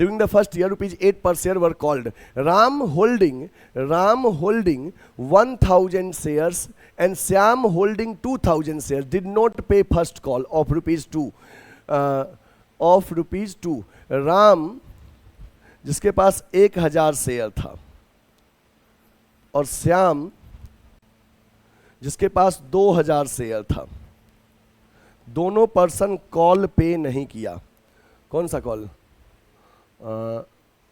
A: During the first year, ₹8 per share were called. Ram holding 1,000 shares and Syam holding 2,000 shares did not pay first call of ₹2. Ram जिसके पास 1,000 शेयर था और श्याम जिसके पास 2000 शेयर था, दोनों पर्सन कॉल पे नहीं किया। कौन सा कॉल?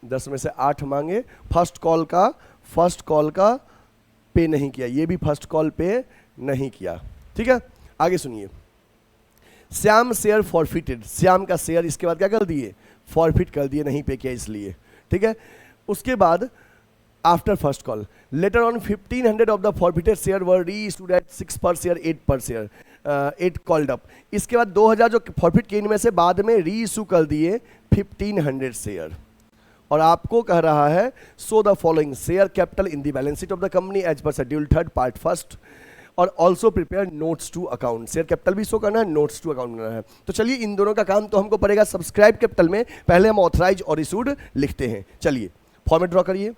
A: 10 में से 8 मांगे, फर्स्ट कॉल का पे नहीं किया, ये भी फर्स्ट कॉल पे नहीं किया। ठीक है, आगे सुनिए। श्याम शेयर फॉरफिटेड, श्याम का शेयर इसके बाद क्या कर दिए? फॉरफिट कर दिए, नहीं पे किया इसलिए। ठीक है, उसके बाद after first call later on 1500 of the forfeited share वर री इशूड एट 6 पर शेयर 8 पर शेयर 8 कॉल्ड अप। इसके बाद 2000 जो फॉरफिट किए इनमें से बाद में री इशू कर दिए 1500 शेयर। और आपको कह रहा है so the following share capital in the balance sheet of the company as per schedule 3 part 1 और also prepare notes to account. Share capital भी शो करना है, नोट्स टू अकाउंट करना है। तो चलिए इन दोनों का काम तो हमको पड़ेगा सब्सक्राइब कैपिटल में। पहले हम ऑथराइज और इशूड लिखते हैं। चलिए फॉर्मेट ड्रॉ करिए।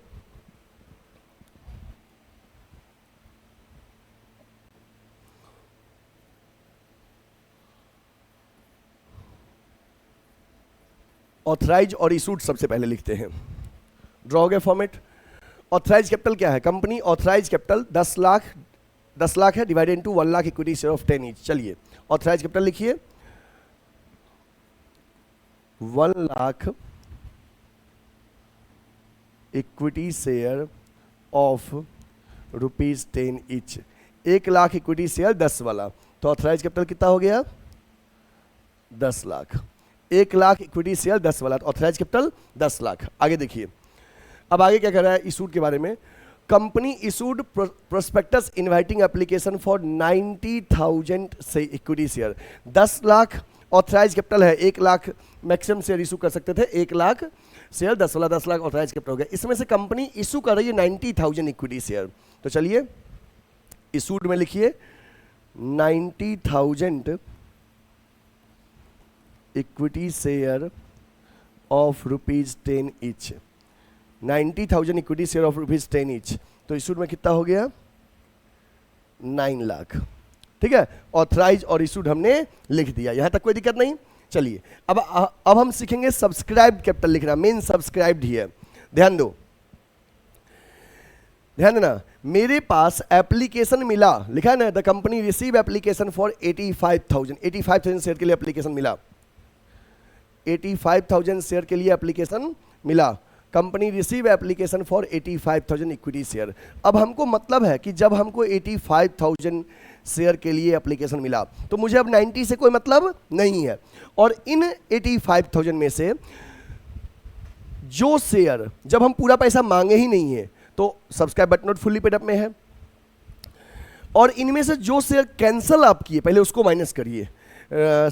A: ऑथराइज और इशूड सबसे पहले लिखते हैं। ड्रॉ हो गया फॉर्मेट। ऑथराइज कैपिटल क्या है? कंपनी ऑथराइज कैपिटल 10 लाख है, divided into 1 lakh equity share of 10 each. चलिए ऑथराइज कैपिटल लिखिए 1 lakh equity share of ₹10 each. 1 lakh equity share 10 वाला, तो ऑथराइज कैपिटल कितना हो गया? 10 लाख। 1 लाख इक्विटी शेयर 10 वाला, तो ऑथराइज कैपिटल 10 लाख। आगे देखिए, अब आगे क्या कह रहा है इशूड के बारे में। Company issued prospectus inviting application for 90,000 से equity share. 10 lakh authorise capital है, 1 लाख मैक्सिमम शेयर इशू कर सकते थे, 1 लाख शेयर 10 वाला, 10 लाख ऑथराइज कैपिटल हो गया। इसमें से कंपनी इशू कर रही है 90,000 इक्विटी शेयर। तो चलिए इशूड में लिखिए 90,000 equity share of ₹10 each. 90,000 equity share of ₹10 each, तो इशूड में कितना हो गया? 9 लाख। ठीक है, ऑथराइज और इशूड हमने लिख दिया, यहां तक कोई दिक्कत नहीं। चलिए अब हम सीखेंगे सब्सक्राइब कैपिटल लिखना। मेन सब्सक्राइब्ड ही है, ध्यान दो, ध्यान देना। मेरे पास एप्लीकेशन मिला, लिखा है ना, the company receive application for 85,000 share के लिए एप्लीकेशन मिला। 85,000 शेयर के लिए एप्लीकेशन मिला। Company receive application for 85,000 equity share. अब हमको मतलब है कि जब हमको 85,000 शेयर के लिए एप्लीकेशन मिला तो मुझे अब 90 से कोई मतलब नहीं है। और इन 85,000 में से जो शेयर, जब हम पूरा पैसा मांगे ही नहीं है तो subscribe but not fully paid up में है, और इनमें से जो शेयर कैंसिल आप किए पहले उसको माइनस करिए।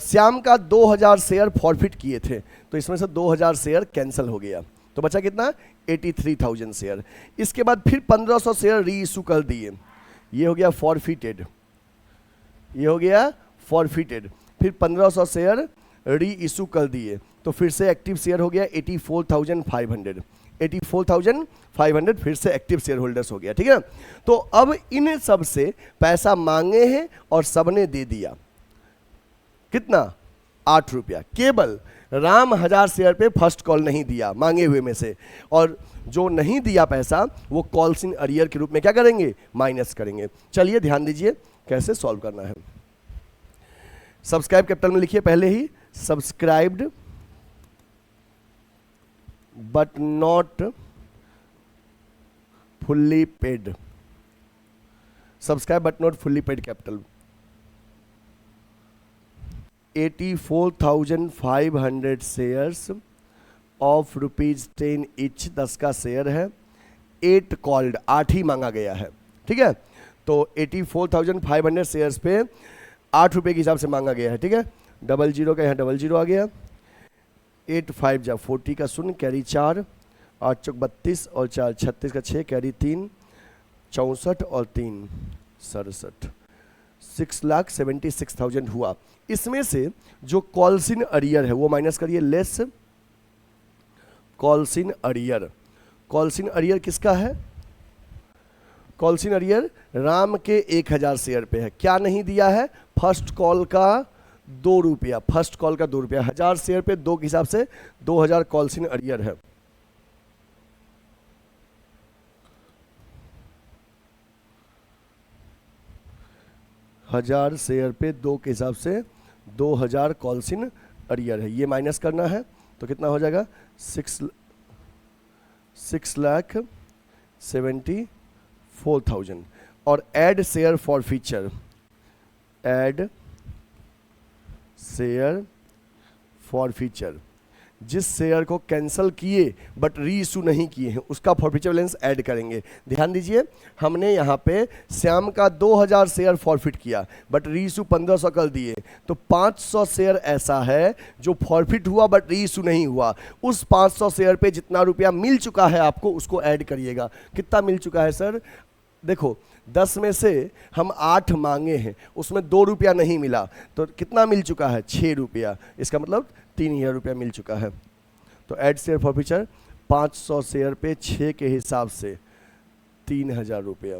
A: श्याम का 2000 शेयर फॉरफिट किए थे, तो इसमें से 2000 शेयर कैंसिल हो गया, तो बचा कितना? 83,000 शेयर। इसके बाद फिर 1500 शेयर री इशू कर दिए, ये हो गया फॉरफिटेड, ये हो गया फॉरफिटेड। फिर 1500 शेयर री इशू कर दिए, तो फिर से एक्टिव शेयर हो गया 84,500। 84,500 फिर से एक्टिव शेयर होल्डर्स हो गया। ठीक है, तो अब इन सब से पैसा मांगे हैं और सबने दे दिया। कितना? 8 रुपया। केवल राम 1000 शेयर पे फर्स्ट कॉल नहीं दिया मांगे हुए में से, और जो नहीं दिया पैसा वो कॉल्स इन अरियर के रूप में क्या करेंगे? माइनस करेंगे। चलिए ध्यान दीजिए कैसे सॉल्व करना है। सब्सक्राइब कैपिटल में लिखिए पहले ही subscribed but not fully paid. Subscribe but not fully paid capital 84,500 shares of ₹10 each. 10 का शेयर है, 8 कॉल्ड, 8 ही मांगा गया है। ठीक है, तो 84,500 शेयर्स पे 8 रुपये के हिसाब से मांगा गया है। ठीक है, 00 का यहाँ 00 आ गया, 8 5 जा 40 का 0 कैरी 4, 8 चौक 32 और 4 36 का 6 कैरी 3 64 और 3 67, 6,76,000 हुआ। इसमें से जो कॉल्सिन अरियर है वो माइनस करिए, लेस कॉल्सिन अरियर। कॉल्सिन अरियर किसका है? कॉल्सिन अरियर राम के 1000 शेयर पे है। क्या नहीं दिया है? फर्स्ट कॉल का 2 रुपया, फर्स्ट कॉल का 2 रुपया। 1000 शेयर पे 2 के हिसाब से 2000 कॉल्सिन अरियर है। 1000 शेयर पे 2 के हिसाब से 2000 कॉल्स इन अरियर है, ये माइनस करना है तो कितना हो जाएगा 6,74,000। और add share for feature, add share for feature, जिस शेयर को कैंसिल किए बट री इशू नहीं किए हैं उसका फॉरफीचर बैलेंस ऐड करेंगे। ध्यान दीजिए, हमने यहाँ पे श्याम का 2000 शेयर फॉरफिट किया बट री इशू 1500 कर दिए, तो 500 शेयर ऐसा है जो फॉरफिट हुआ बट री इशू नहीं हुआ। उस 500 शेयर पे जितना रुपया मिल चुका है आपको उसको ऐड करिएगा। कितना मिल चुका है सर? देखो 10 में से हम 8 मांगे हैं, उसमें 2 रुपया नहीं मिला, तो कितना मिल चुका है? 6 रुपया। इसका मतलब 3000 रुपया मिल चुका है। तो add share for feature 500 share पे 6 के हिसाब से 3000 रुपया,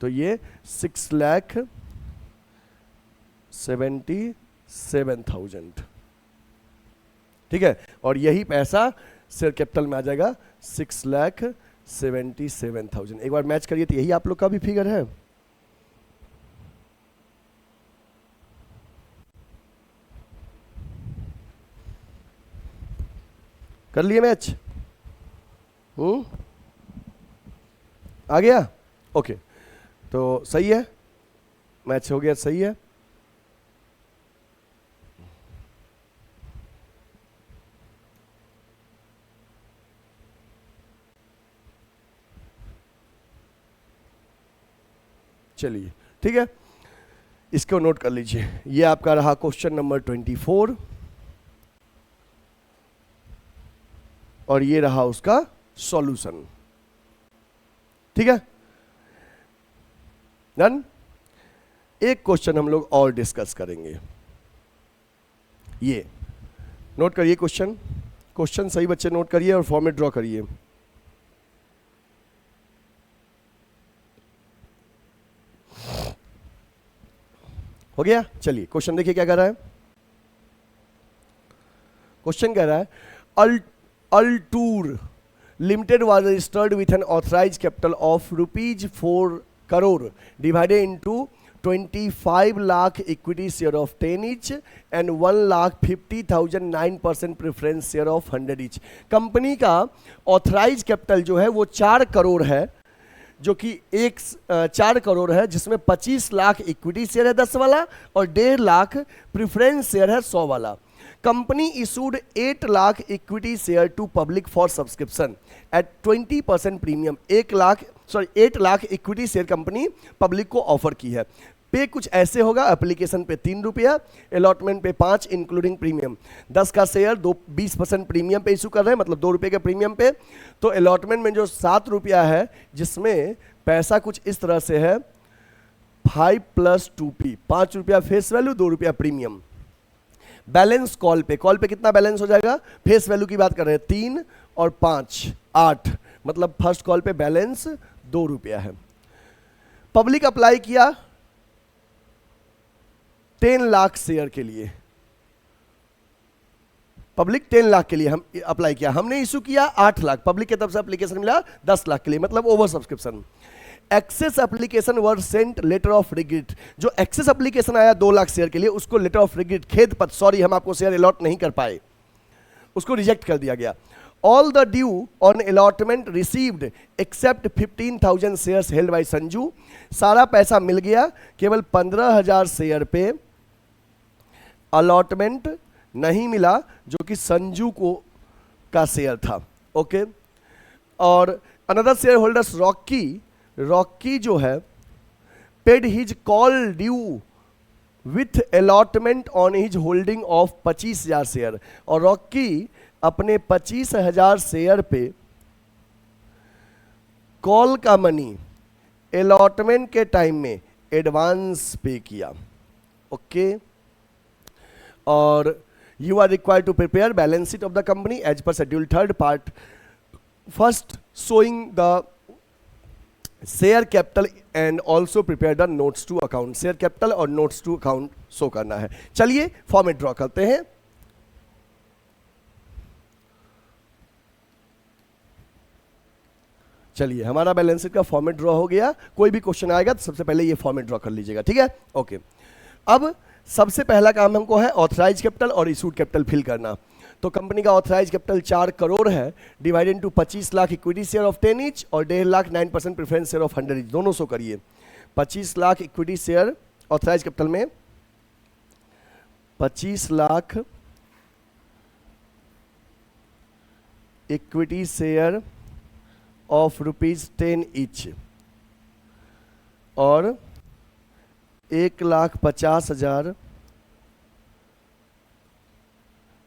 A: तो ये 6,77,000। ठीक है, और यही पैसा शेयर कैपिटल में आ जाएगा 6,77,000। एक बार मैच करिए तो यही आप लोग का भी फिगर है। कर लिए मैच? आ गया? ओके, तो सही है, मैच हो गया, सही है। चलिए ठीक है, इसको नोट कर लीजिए। ये आपका रहा क्वेश्चन नंबर 24 और ये रहा उसका सॉल्यूशन। ठीक है, डन। एक क्वेश्चन हम लोग और डिस्कस करेंगे। ये नोट करिए क्वेश्चन, क्वेश्चन सही बच्चे नोट करिए और फॉर्मेट ड्रॉ करिए। हो गया? चलिए क्वेश्चन देखिए क्या कह रहा है। क्वेश्चन कह रहा है अल्टूर limited was registered with an authorized capital of rupees 4 crore divided into 25 lakh equity share of 10 each and 1,50,000 9% preference share of 100 each। Company का ऑथराइज कैपिटल जो है वो 4 करोड़ है, जो कि 4 करोड़ है, जिसमें 25 लाख इक्विटी शेयर है 10 वाला और 1.5 लाख प्रेफरेंस शेयर है 100 वाला। Company issued 8 lakh equity share to public for subscription at 20% premium. 8 lakh equity share company public को ऑफर की है। पे कुछ ऐसे होगा, एप्लीकेशन पे 3 रुपया, अलॉटमेंट पे 5 इंक्लूडिंग प्रीमियम। 10 का शेयर 20% प्रीमियम पे इशू कर रहे हैं, मतलब 2 रुपये के प्रीमियम पे। तो अलॉटमेंट में जो 7 रुपया है, जिसमें पैसा कुछ इस तरह से है 5 + 2p, 5 रुपया फेस वैल्यू, 2 रुपया प्रीमियम। बैलेंस कॉल पे कितना बैलेंस हो जाएगा? फेस वैल्यू की बात कर रहे हैं 3 और 5 8, मतलब फर्स्ट कॉल पे बैलेंस 2 रुपया है। पब्लिक अप्लाई किया 10 लाख शेयर के लिए, पब्लिक 10 लाख के लिए हम अप्लाई किया, हमने इशू किया 8 लाख, पब्लिक की तरफ से एप्लीकेशन मिला 10 लाख के लिए, मतलब over subscription. Excess application were sent letter of regret, जो एक्सेस एप्लीकेशन आया 2 लाख शेयर के लिए, उसको लेटर ऑफ रिग्रेट, खेद पत्र, सॉरी हम आपको शेयर अलॉट नहीं कर पाए, उसको रिजेक्ट कर दिया गया। All the due on allotment received accept 15,000 shares held by Sanju, सारा पैसा मिल गया, केवल 15,000 शेयर पे अलॉटमेंट नहीं मिला, जो कि संजू को का शेयर था। ओके, और अनदर शेयर होल्डर्स रॉकी जो है paid his call due with allotment on his holding of 25,000 share, और रॉकी अपने 25,000 शेयर पे कॉल का मनी अलॉटमेंट के टाइम में एडवांस पे किया। ओके, और you are required to prepare balance sheet of the company as per schedule 3rd part 1st showing the share capital and also prepare the notes to account। share capital और notes to account show करना है। चलिए format draw करते हैं। चलिए हमारा balance sheet का format draw हो गया। कोई भी क्वेश्चन आएगा तो सबसे पहले ये फॉर्मेट ड्रॉ कर लीजिएगा, ठीक है। ओके, अब सबसे पहला काम हमको है ऑथराइज कैपिटल और इशूड कैपिटल फिल करना। तो कंपनी का ऑथराइज कैपिटल 4 करोड़ है, divided into 25 lakh equity share of 10 each और 1.5 lakh 9% preference share of 100 each, दोनों सो करिए। 25 lakh equity share authorise capital में 25 lakh equity share of ₹10 each और 1,50,000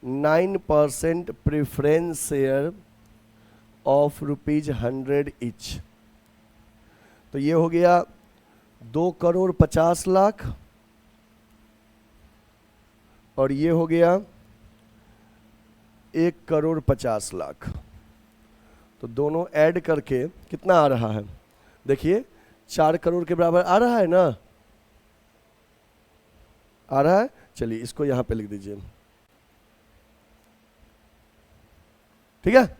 A: 9% प्रेफरेंस शेयर ऑफ ₹100 ईच। तो ये हो गया 2,50,00,000 और ये हो गया 1,50,00,000। तो दोनों ऐड करके कितना आ रहा है, देखिए 4 करोड़ के बराबर आ रहा है ना, आ रहा है। चलिए इसको यहां पे लिख दीजिए, ठीक है।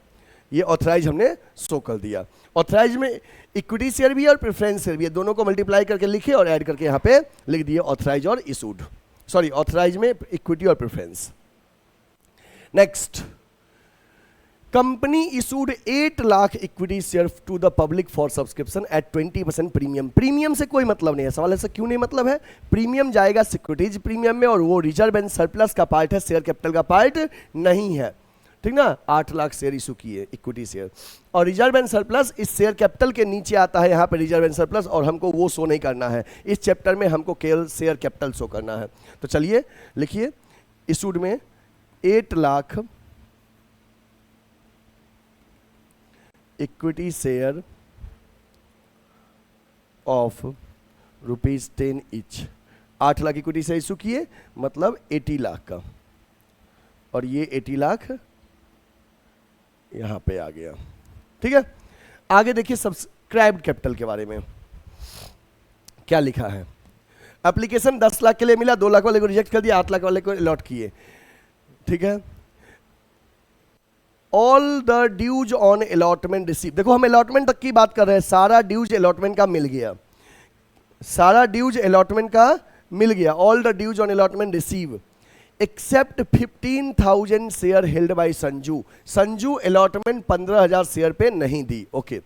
A: ये ऑथराइज हमने शो कर दिया। ऑथराइज में इक्विटी शेयर भी है और प्रेफरेंस शेयर भी है, दोनों को मल्टीप्लाई करके लिखे और ऐड करके यहां पे लिख दिए ऑथराइज और इशूड, सॉरी ऑथराइज में इक्विटी और preference. Next, company issued 8 lakh equity share to the public for subscription at 20% premium. Premium से कोई मतलब नहीं है, सवाल ऐसा क्यों नहीं मतलब है। प्रीमियम जाएगा सिक्योरिटीज प्रीमियम में और वो रिजर्व एंड सरप्लस का पार्ट है, शेयर कैपिटल का पार्ट नहीं है, ठीक ना। 8 लाख शेयर इशू किए इक्विटी शेयर, और रिजर्व एंड सरप्लस इस शेयर कैपिटल के नीचे आता है, यहाँ पे रिजर्व एंड सरप्लस, और हमको वो शो नहीं करना है इस चैप्टर में, हमको केवल शेयर कैपिटल शो करना है। तो चलिए लिखिए, इशूड में 8 lakh equity share of ₹10 each. 8 lakh equity share issue किए, मतलब 80 लाख का, और ये 80 लाख यहां पे आ गया, ठीक है। आगे देखिए सब्सक्राइब्ड कैपिटल के बारे में क्या लिखा है। एप्लीकेशन 10 लाख के लिए मिला, 2 लाख वाले को रिजेक्ट कर दिया, 8 लाख वाले को अलॉट किए, ठीक है। All the dues on allotment receive, देखो हम अलॉटमेंट तक की बात कर रहे हैं, सारा ड्यूज अलॉटमेंट का मिल गया, सारा ड्यूज अलॉटमेंट का मिल गया। All the dues on allotment receive except 15,000 share held by Sanju. Sanju allotment 15,000 share पे नहीं दी, ओके।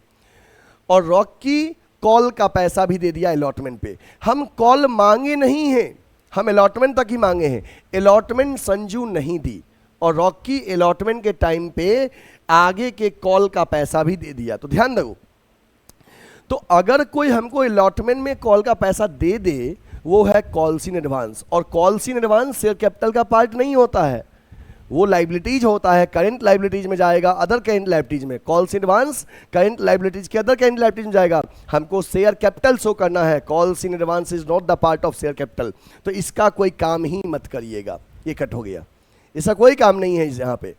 A: और रॉकी कॉल का पैसा भी दे दिया अलॉटमेंट पे। हम कॉल मांगे नहीं हैं, हम अलॉटमेंट तक ही मांगे हैं, अलॉटमेंट संजू नहीं दी, और रॉकी अलॉटमेंट के टाइम पे आगे के कॉल का पैसा भी दे दिया। तो ध्यान दो, तो अगर कोई हमको अलॉटमेंट में कॉल का पैसा दे दे, वो है कॉल्स इन एडवांस, और calls in advance share capital का पार्ट नहीं होता है, वो लाइबिलिटीज होता है, करंट लाइबिलिटीज में जाएगा, अदर करंट लाइबिलिटीज में। Calls in advance current liabilities के अदर करंट लाइबिलिटीज में जाएगा, हमको शेयर कैपिटल शो करना है। Calls in advance is not the part of share capital, तो इसका कोई काम ही मत करिएगा, ये कट हो गया, इसका कोई काम नहीं है। यहाँ पे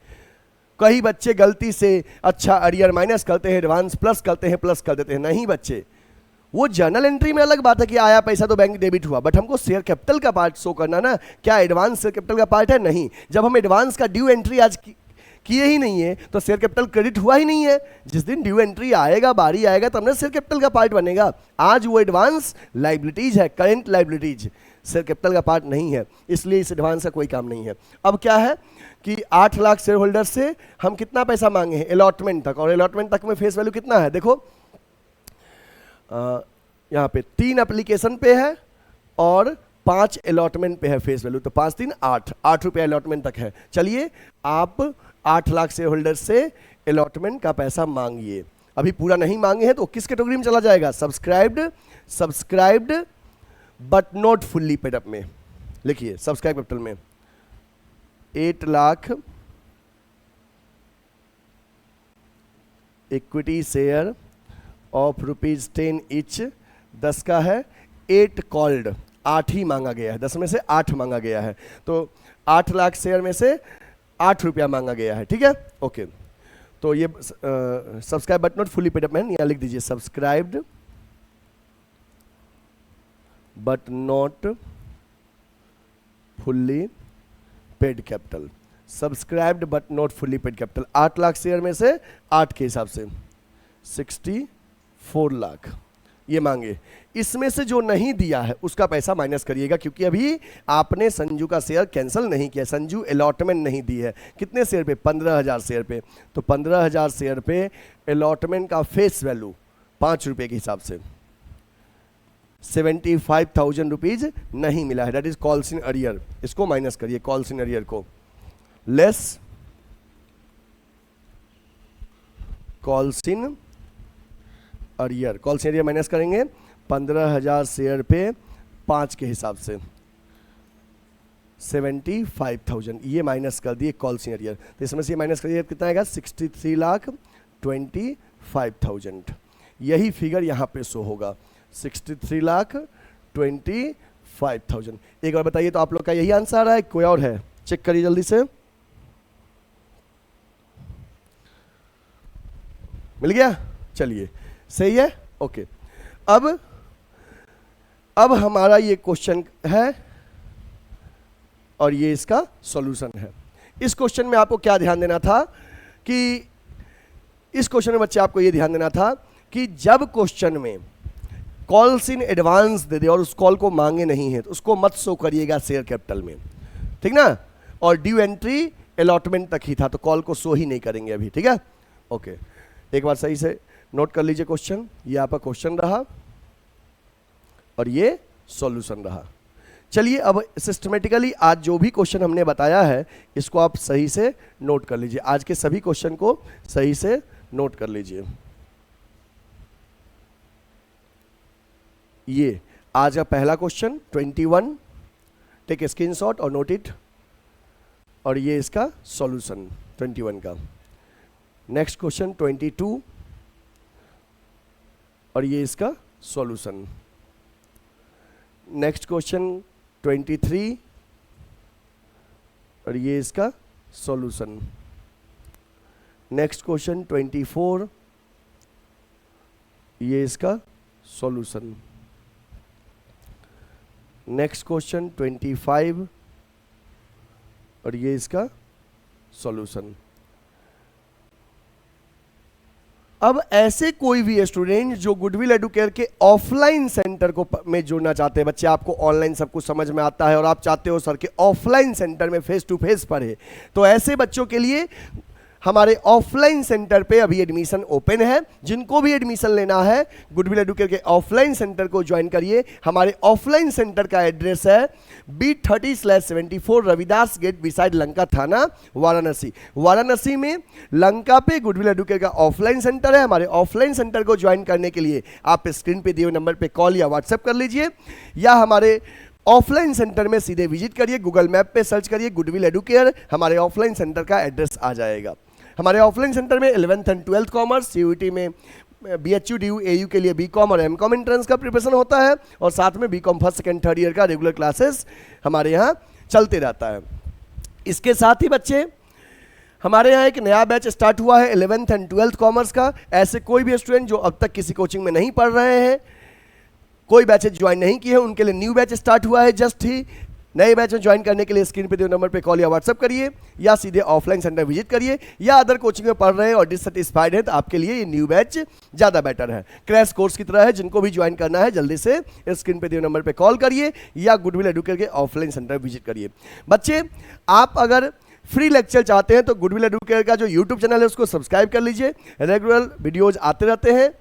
A: कई बच्चे गलती से अच्छा अरियर माइनस करते हैं, एडवांस प्लस करते हैं, प्लस कर देते हैं। नहीं बच्चे, वो जर्नल एंट्री में अलग बात है कि आया पैसा तो बैंक डेबिट हुआ, बट हमको शेयर कैपिटल का पार्ट शो करना ना। क्या एडवांस शेयर कैपिटल का पार्ट है? नहीं। जब हम एडवांस का ड्यू एंट्री आज किए ही नहीं है तो शेयर कैपिटल क्रेडिट हुआ ही नहीं है। जिस दिन ड्यू एंट्री आएगा, बारी आएगा, तब ना शेयर कैपिटल का पार्ट बनेगा। आज वो एडवांस लाइबिलिटीज है, करंट लाइबिलिटीज, शेयर कैपिटल का पार्ट नहीं है, इसलिए इस एडवांस का कोई काम नहीं है। अब क्या है कि 8 लाख शेयर होल्डर से हम कितना पैसा मांगे हैं अलॉटमेंट तक, और अलॉटमेंट तक में फेस वैल्यू कितना है, देखो यहाँ पे 3 एप्लीकेशन पे है और 5 अलॉटमेंट पे है फेस वैल्यू, तो 5 3 8 रुपया अलॉटमेंट तक है। चलिए आप 8 लाख शेयर होल्डर से अलॉटमेंट का पैसा मांगिए। अभी पूरा नहीं मांगे हैं तो किस कैटेगरी में चला जाएगा? Subscribed but not fully paid up में। लिखिए सब्सक्राइब कैपिटल में 8 lakh equity share of ₹10 each, 10 का है, 8 कॉल्ड, 8 ही मांगा गया है, 10 में से 8 मांगा गया है, तो 8 लाख शेयर में से 8 रुपया मांगा गया है, ठीक है, ओके। तो ये subscribe but not fully paid up में यहाँ लिख दीजिए subscribed but not fully paid capital, subscribed but not fully paid capital. 8 lakh share में से 8 के हिसाब से 64 लाख ये मांगे। इसमें से जो नहीं दिया है उसका पैसा माइनस करिएगा, क्योंकि अभी आपने संजू का शेयर कैंसिल नहीं किया, संजू अलॉटमेंट नहीं दी है। कितने शेयर पे? 15,000 शेयर पे। तो 15,000 शेयर पे अलॉटमेंट का फेस वैल्यू 5 रुपये के हिसाब से 75,000 रुपीज नहीं मिला है, that is calls in arrear. इसको माइनस करिए, कॉल्स इन अरियर को, less calls in arrear. Calls in arrear minus करेंगे 15,000 शेयर पे 5 के हिसाब से 75,000 ये माइनस कर दिए कॉल्स इन अरियर। तो इसमें से माइनस करिए कितना आएगा? 63,25,000। यही फिगर यहाँ पे शो होगा, 63,25,000। एक बार बताइए, तो आप लोग का यही आंसर आ रहा है, कोई और है? चेक करिए जल्दी से। मिल गया? चलिए सही है, ओके। अब हमारा ये क्वेश्चन है और ये इसका सॉल्यूशन है। इस क्वेश्चन में आपको क्या ध्यान देना था कि इस क्वेश्चन में बच्चे आपको ये ड्यान देना था कि जब क्वेश्चन में कॉल्स इन एडवांस दे दे और उस कॉल को मांगे नहीं है तो उसको मत शो करिएगा शेयर कैपिटल में, ठीक ना। और ड्यू एंट्री अलॉटमेंट तक ही था तो कॉल को शो ही नहीं करेंगे अभी, ठीक है, ओके। एक बार सही से नोट कर लीजिए क्वेश्चन, ये आपका क्वेश्चन रहा और ये सॉल्यूशन रहा। चलिए अब सिस्टमेटिकली आज जो भी क्वेश्चन हमने बताया है इसको आप सही से नोट कर लीजिए, आज के सभी क्वेश्चन को सही से नोट कर लीजिए। ये आज का पहला क्वेश्चन 21, टेक स्क्रीनशॉट और नोट इट, और ये इसका सॉल्यूशन 21 का। नेक्स्ट क्वेश्चन 22 और ये इसका सॉल्यूशन। नेक्स्ट क्वेश्चन 23 और ये इसका सॉल्यूशन। नेक्स्ट क्वेश्चन 24, ये इसका सॉल्यूशन। नेक्स्ट क्वेश्चन 25 और ये इसका सॉल्यूशन। अब ऐसे कोई भी स्टूडेंट जो गुडविल एडुकेयर के ऑफलाइन सेंटर को में जुड़ना चाहते हैं, बच्चे आपको ऑनलाइन सब कुछ समझ में आता है और आप चाहते हो सर के ऑफलाइन सेंटर में फेस टू फेस पढ़े, तो ऐसे बच्चों के लिए हमारे ऑफलाइन सेंटर पे अभी एडमिशन ओपन है। जिनको भी एडमिशन लेना है गुडविल एडुकेयर के ऑफलाइन सेंटर को ज्वाइन करिए। हमारे ऑफलाइन सेंटर का एड्रेस है B30/74 Ravidas gate beside Lanka थाना वाराणसी। वाराणसी में लंका पे गुडविल एडुकेयर का ऑफलाइन सेंटर है। हमारे ऑफलाइन सेंटर को ज्वाइन करने के लिए आप स्क्रीन पे दिए हुए नंबर पे कॉल या व्हाट्सएप कर लीजिए, या हमारे ऑफलाइन सेंटर में सीधे विजिट करिए, गूगल मैप पे सर्च करिए गुडविल एडुकेयर, हमारे ऑफलाइन सेंटर का एड्रेस आ जाएगा। हमारे ऑफलाइन सेंटर में 11th and 12th commerce, CUET में BHU DU AU के लिए BCom और MCom एंट्रेंस का प्रिपरेशन होता है, और साथ में BCom first second third year का रेगुलर क्लासेस हमारे यहाँ चलते रहता है। इसके साथ ही बच्चे हमारे यहाँ एक नया बैच स्टार्ट हुआ है 11th एंड 12th कॉमर्स का। ऐसे कोई भी स्टूडेंट जो अब तक किसी कोचिंग में नहीं पढ़ रहे हैं, कोई बैचेज ज्वाइन नहीं किए हैं, उनके लिए न्यू बैच स्टार्ट हुआ है जस्ट ही। नए बैच में ज्वाइन करने के लिए स्क्रीन पे दिए नंबर पे कॉल या व्हाट्सएप करिए, या सीधे ऑफलाइन सेंटर विजिट करिए, या अदर कोचिंग में पढ़ रहे हैं और डिससेटिस्फाइड है तो आपके लिए ये न्यू बैच ज़्यादा बेटर है, क्रैश कोर्स की तरह है। जिनको भी ज्वाइन करना है जल्दी से स्क्रीन पे दिए नंबर पे कॉल करिए या गुडविल एडुकेयर के ऑफलाइन सेंटर विजिट करिए। बच्चे आप अगर फ्री लेक्चर चाहते हैं तो गुडविल एडुकेयर का जो यूट्यूब चैनल है उसको सब्सक्राइब कर लीजिए, रेगुलर वीडियोज आते रहते हैं,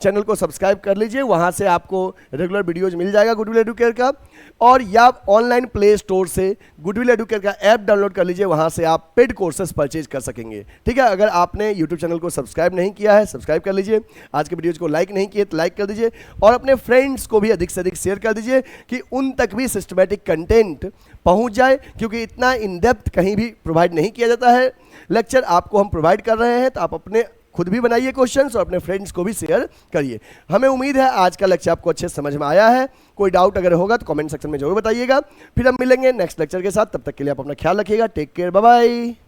A: चैनल को सब्सक्राइब कर लीजिए, वहाँ से आपको रेगुलर वीडियोज मिल जाएगा गुडविल एडुकेयर का। और या ऑनलाइन प्ले स्टोर से गुडविल एडुकेयर का ऐप डाउनलोड कर लीजिए, वहाँ से आप पेड कोर्सेज परचेज कर सकेंगे, ठीक है। अगर आपने यूट्यूब चैनल को सब्सक्राइब नहीं किया है सब्सक्राइब कर लीजिए, आज के वीडियोज को लाइक नहीं किए तो लाइक कर दीजिए, और अपने फ्रेंड्स को भी अधिक से अधिक शेयर कर दीजिए कि उन तक भी सिस्टमेटिक कंटेंट पहुँच जाए, क्योंकि इतना इन डेप्थ कहीं भी प्रोवाइड नहीं किया जाता है। लेक्चर आपको हम प्रोवाइड कर रहे हैं तो आप अपने खुद भी बनाइए क्वेश्चंस और अपने फ्रेंड्स को भी शेयर करिए। हमें उम्मीद है आज का लेक्चर आपको अच्छे से समझ में आया है। कोई डाउट अगर होगा तो कमेंट सेक्शन में जरूर बताइएगा। फिर हम मिलेंगे नेक्स्ट लेक्चर के साथ, तब तक के लिए आप अपना ख्याल रखिएगा। Take care, bye bye.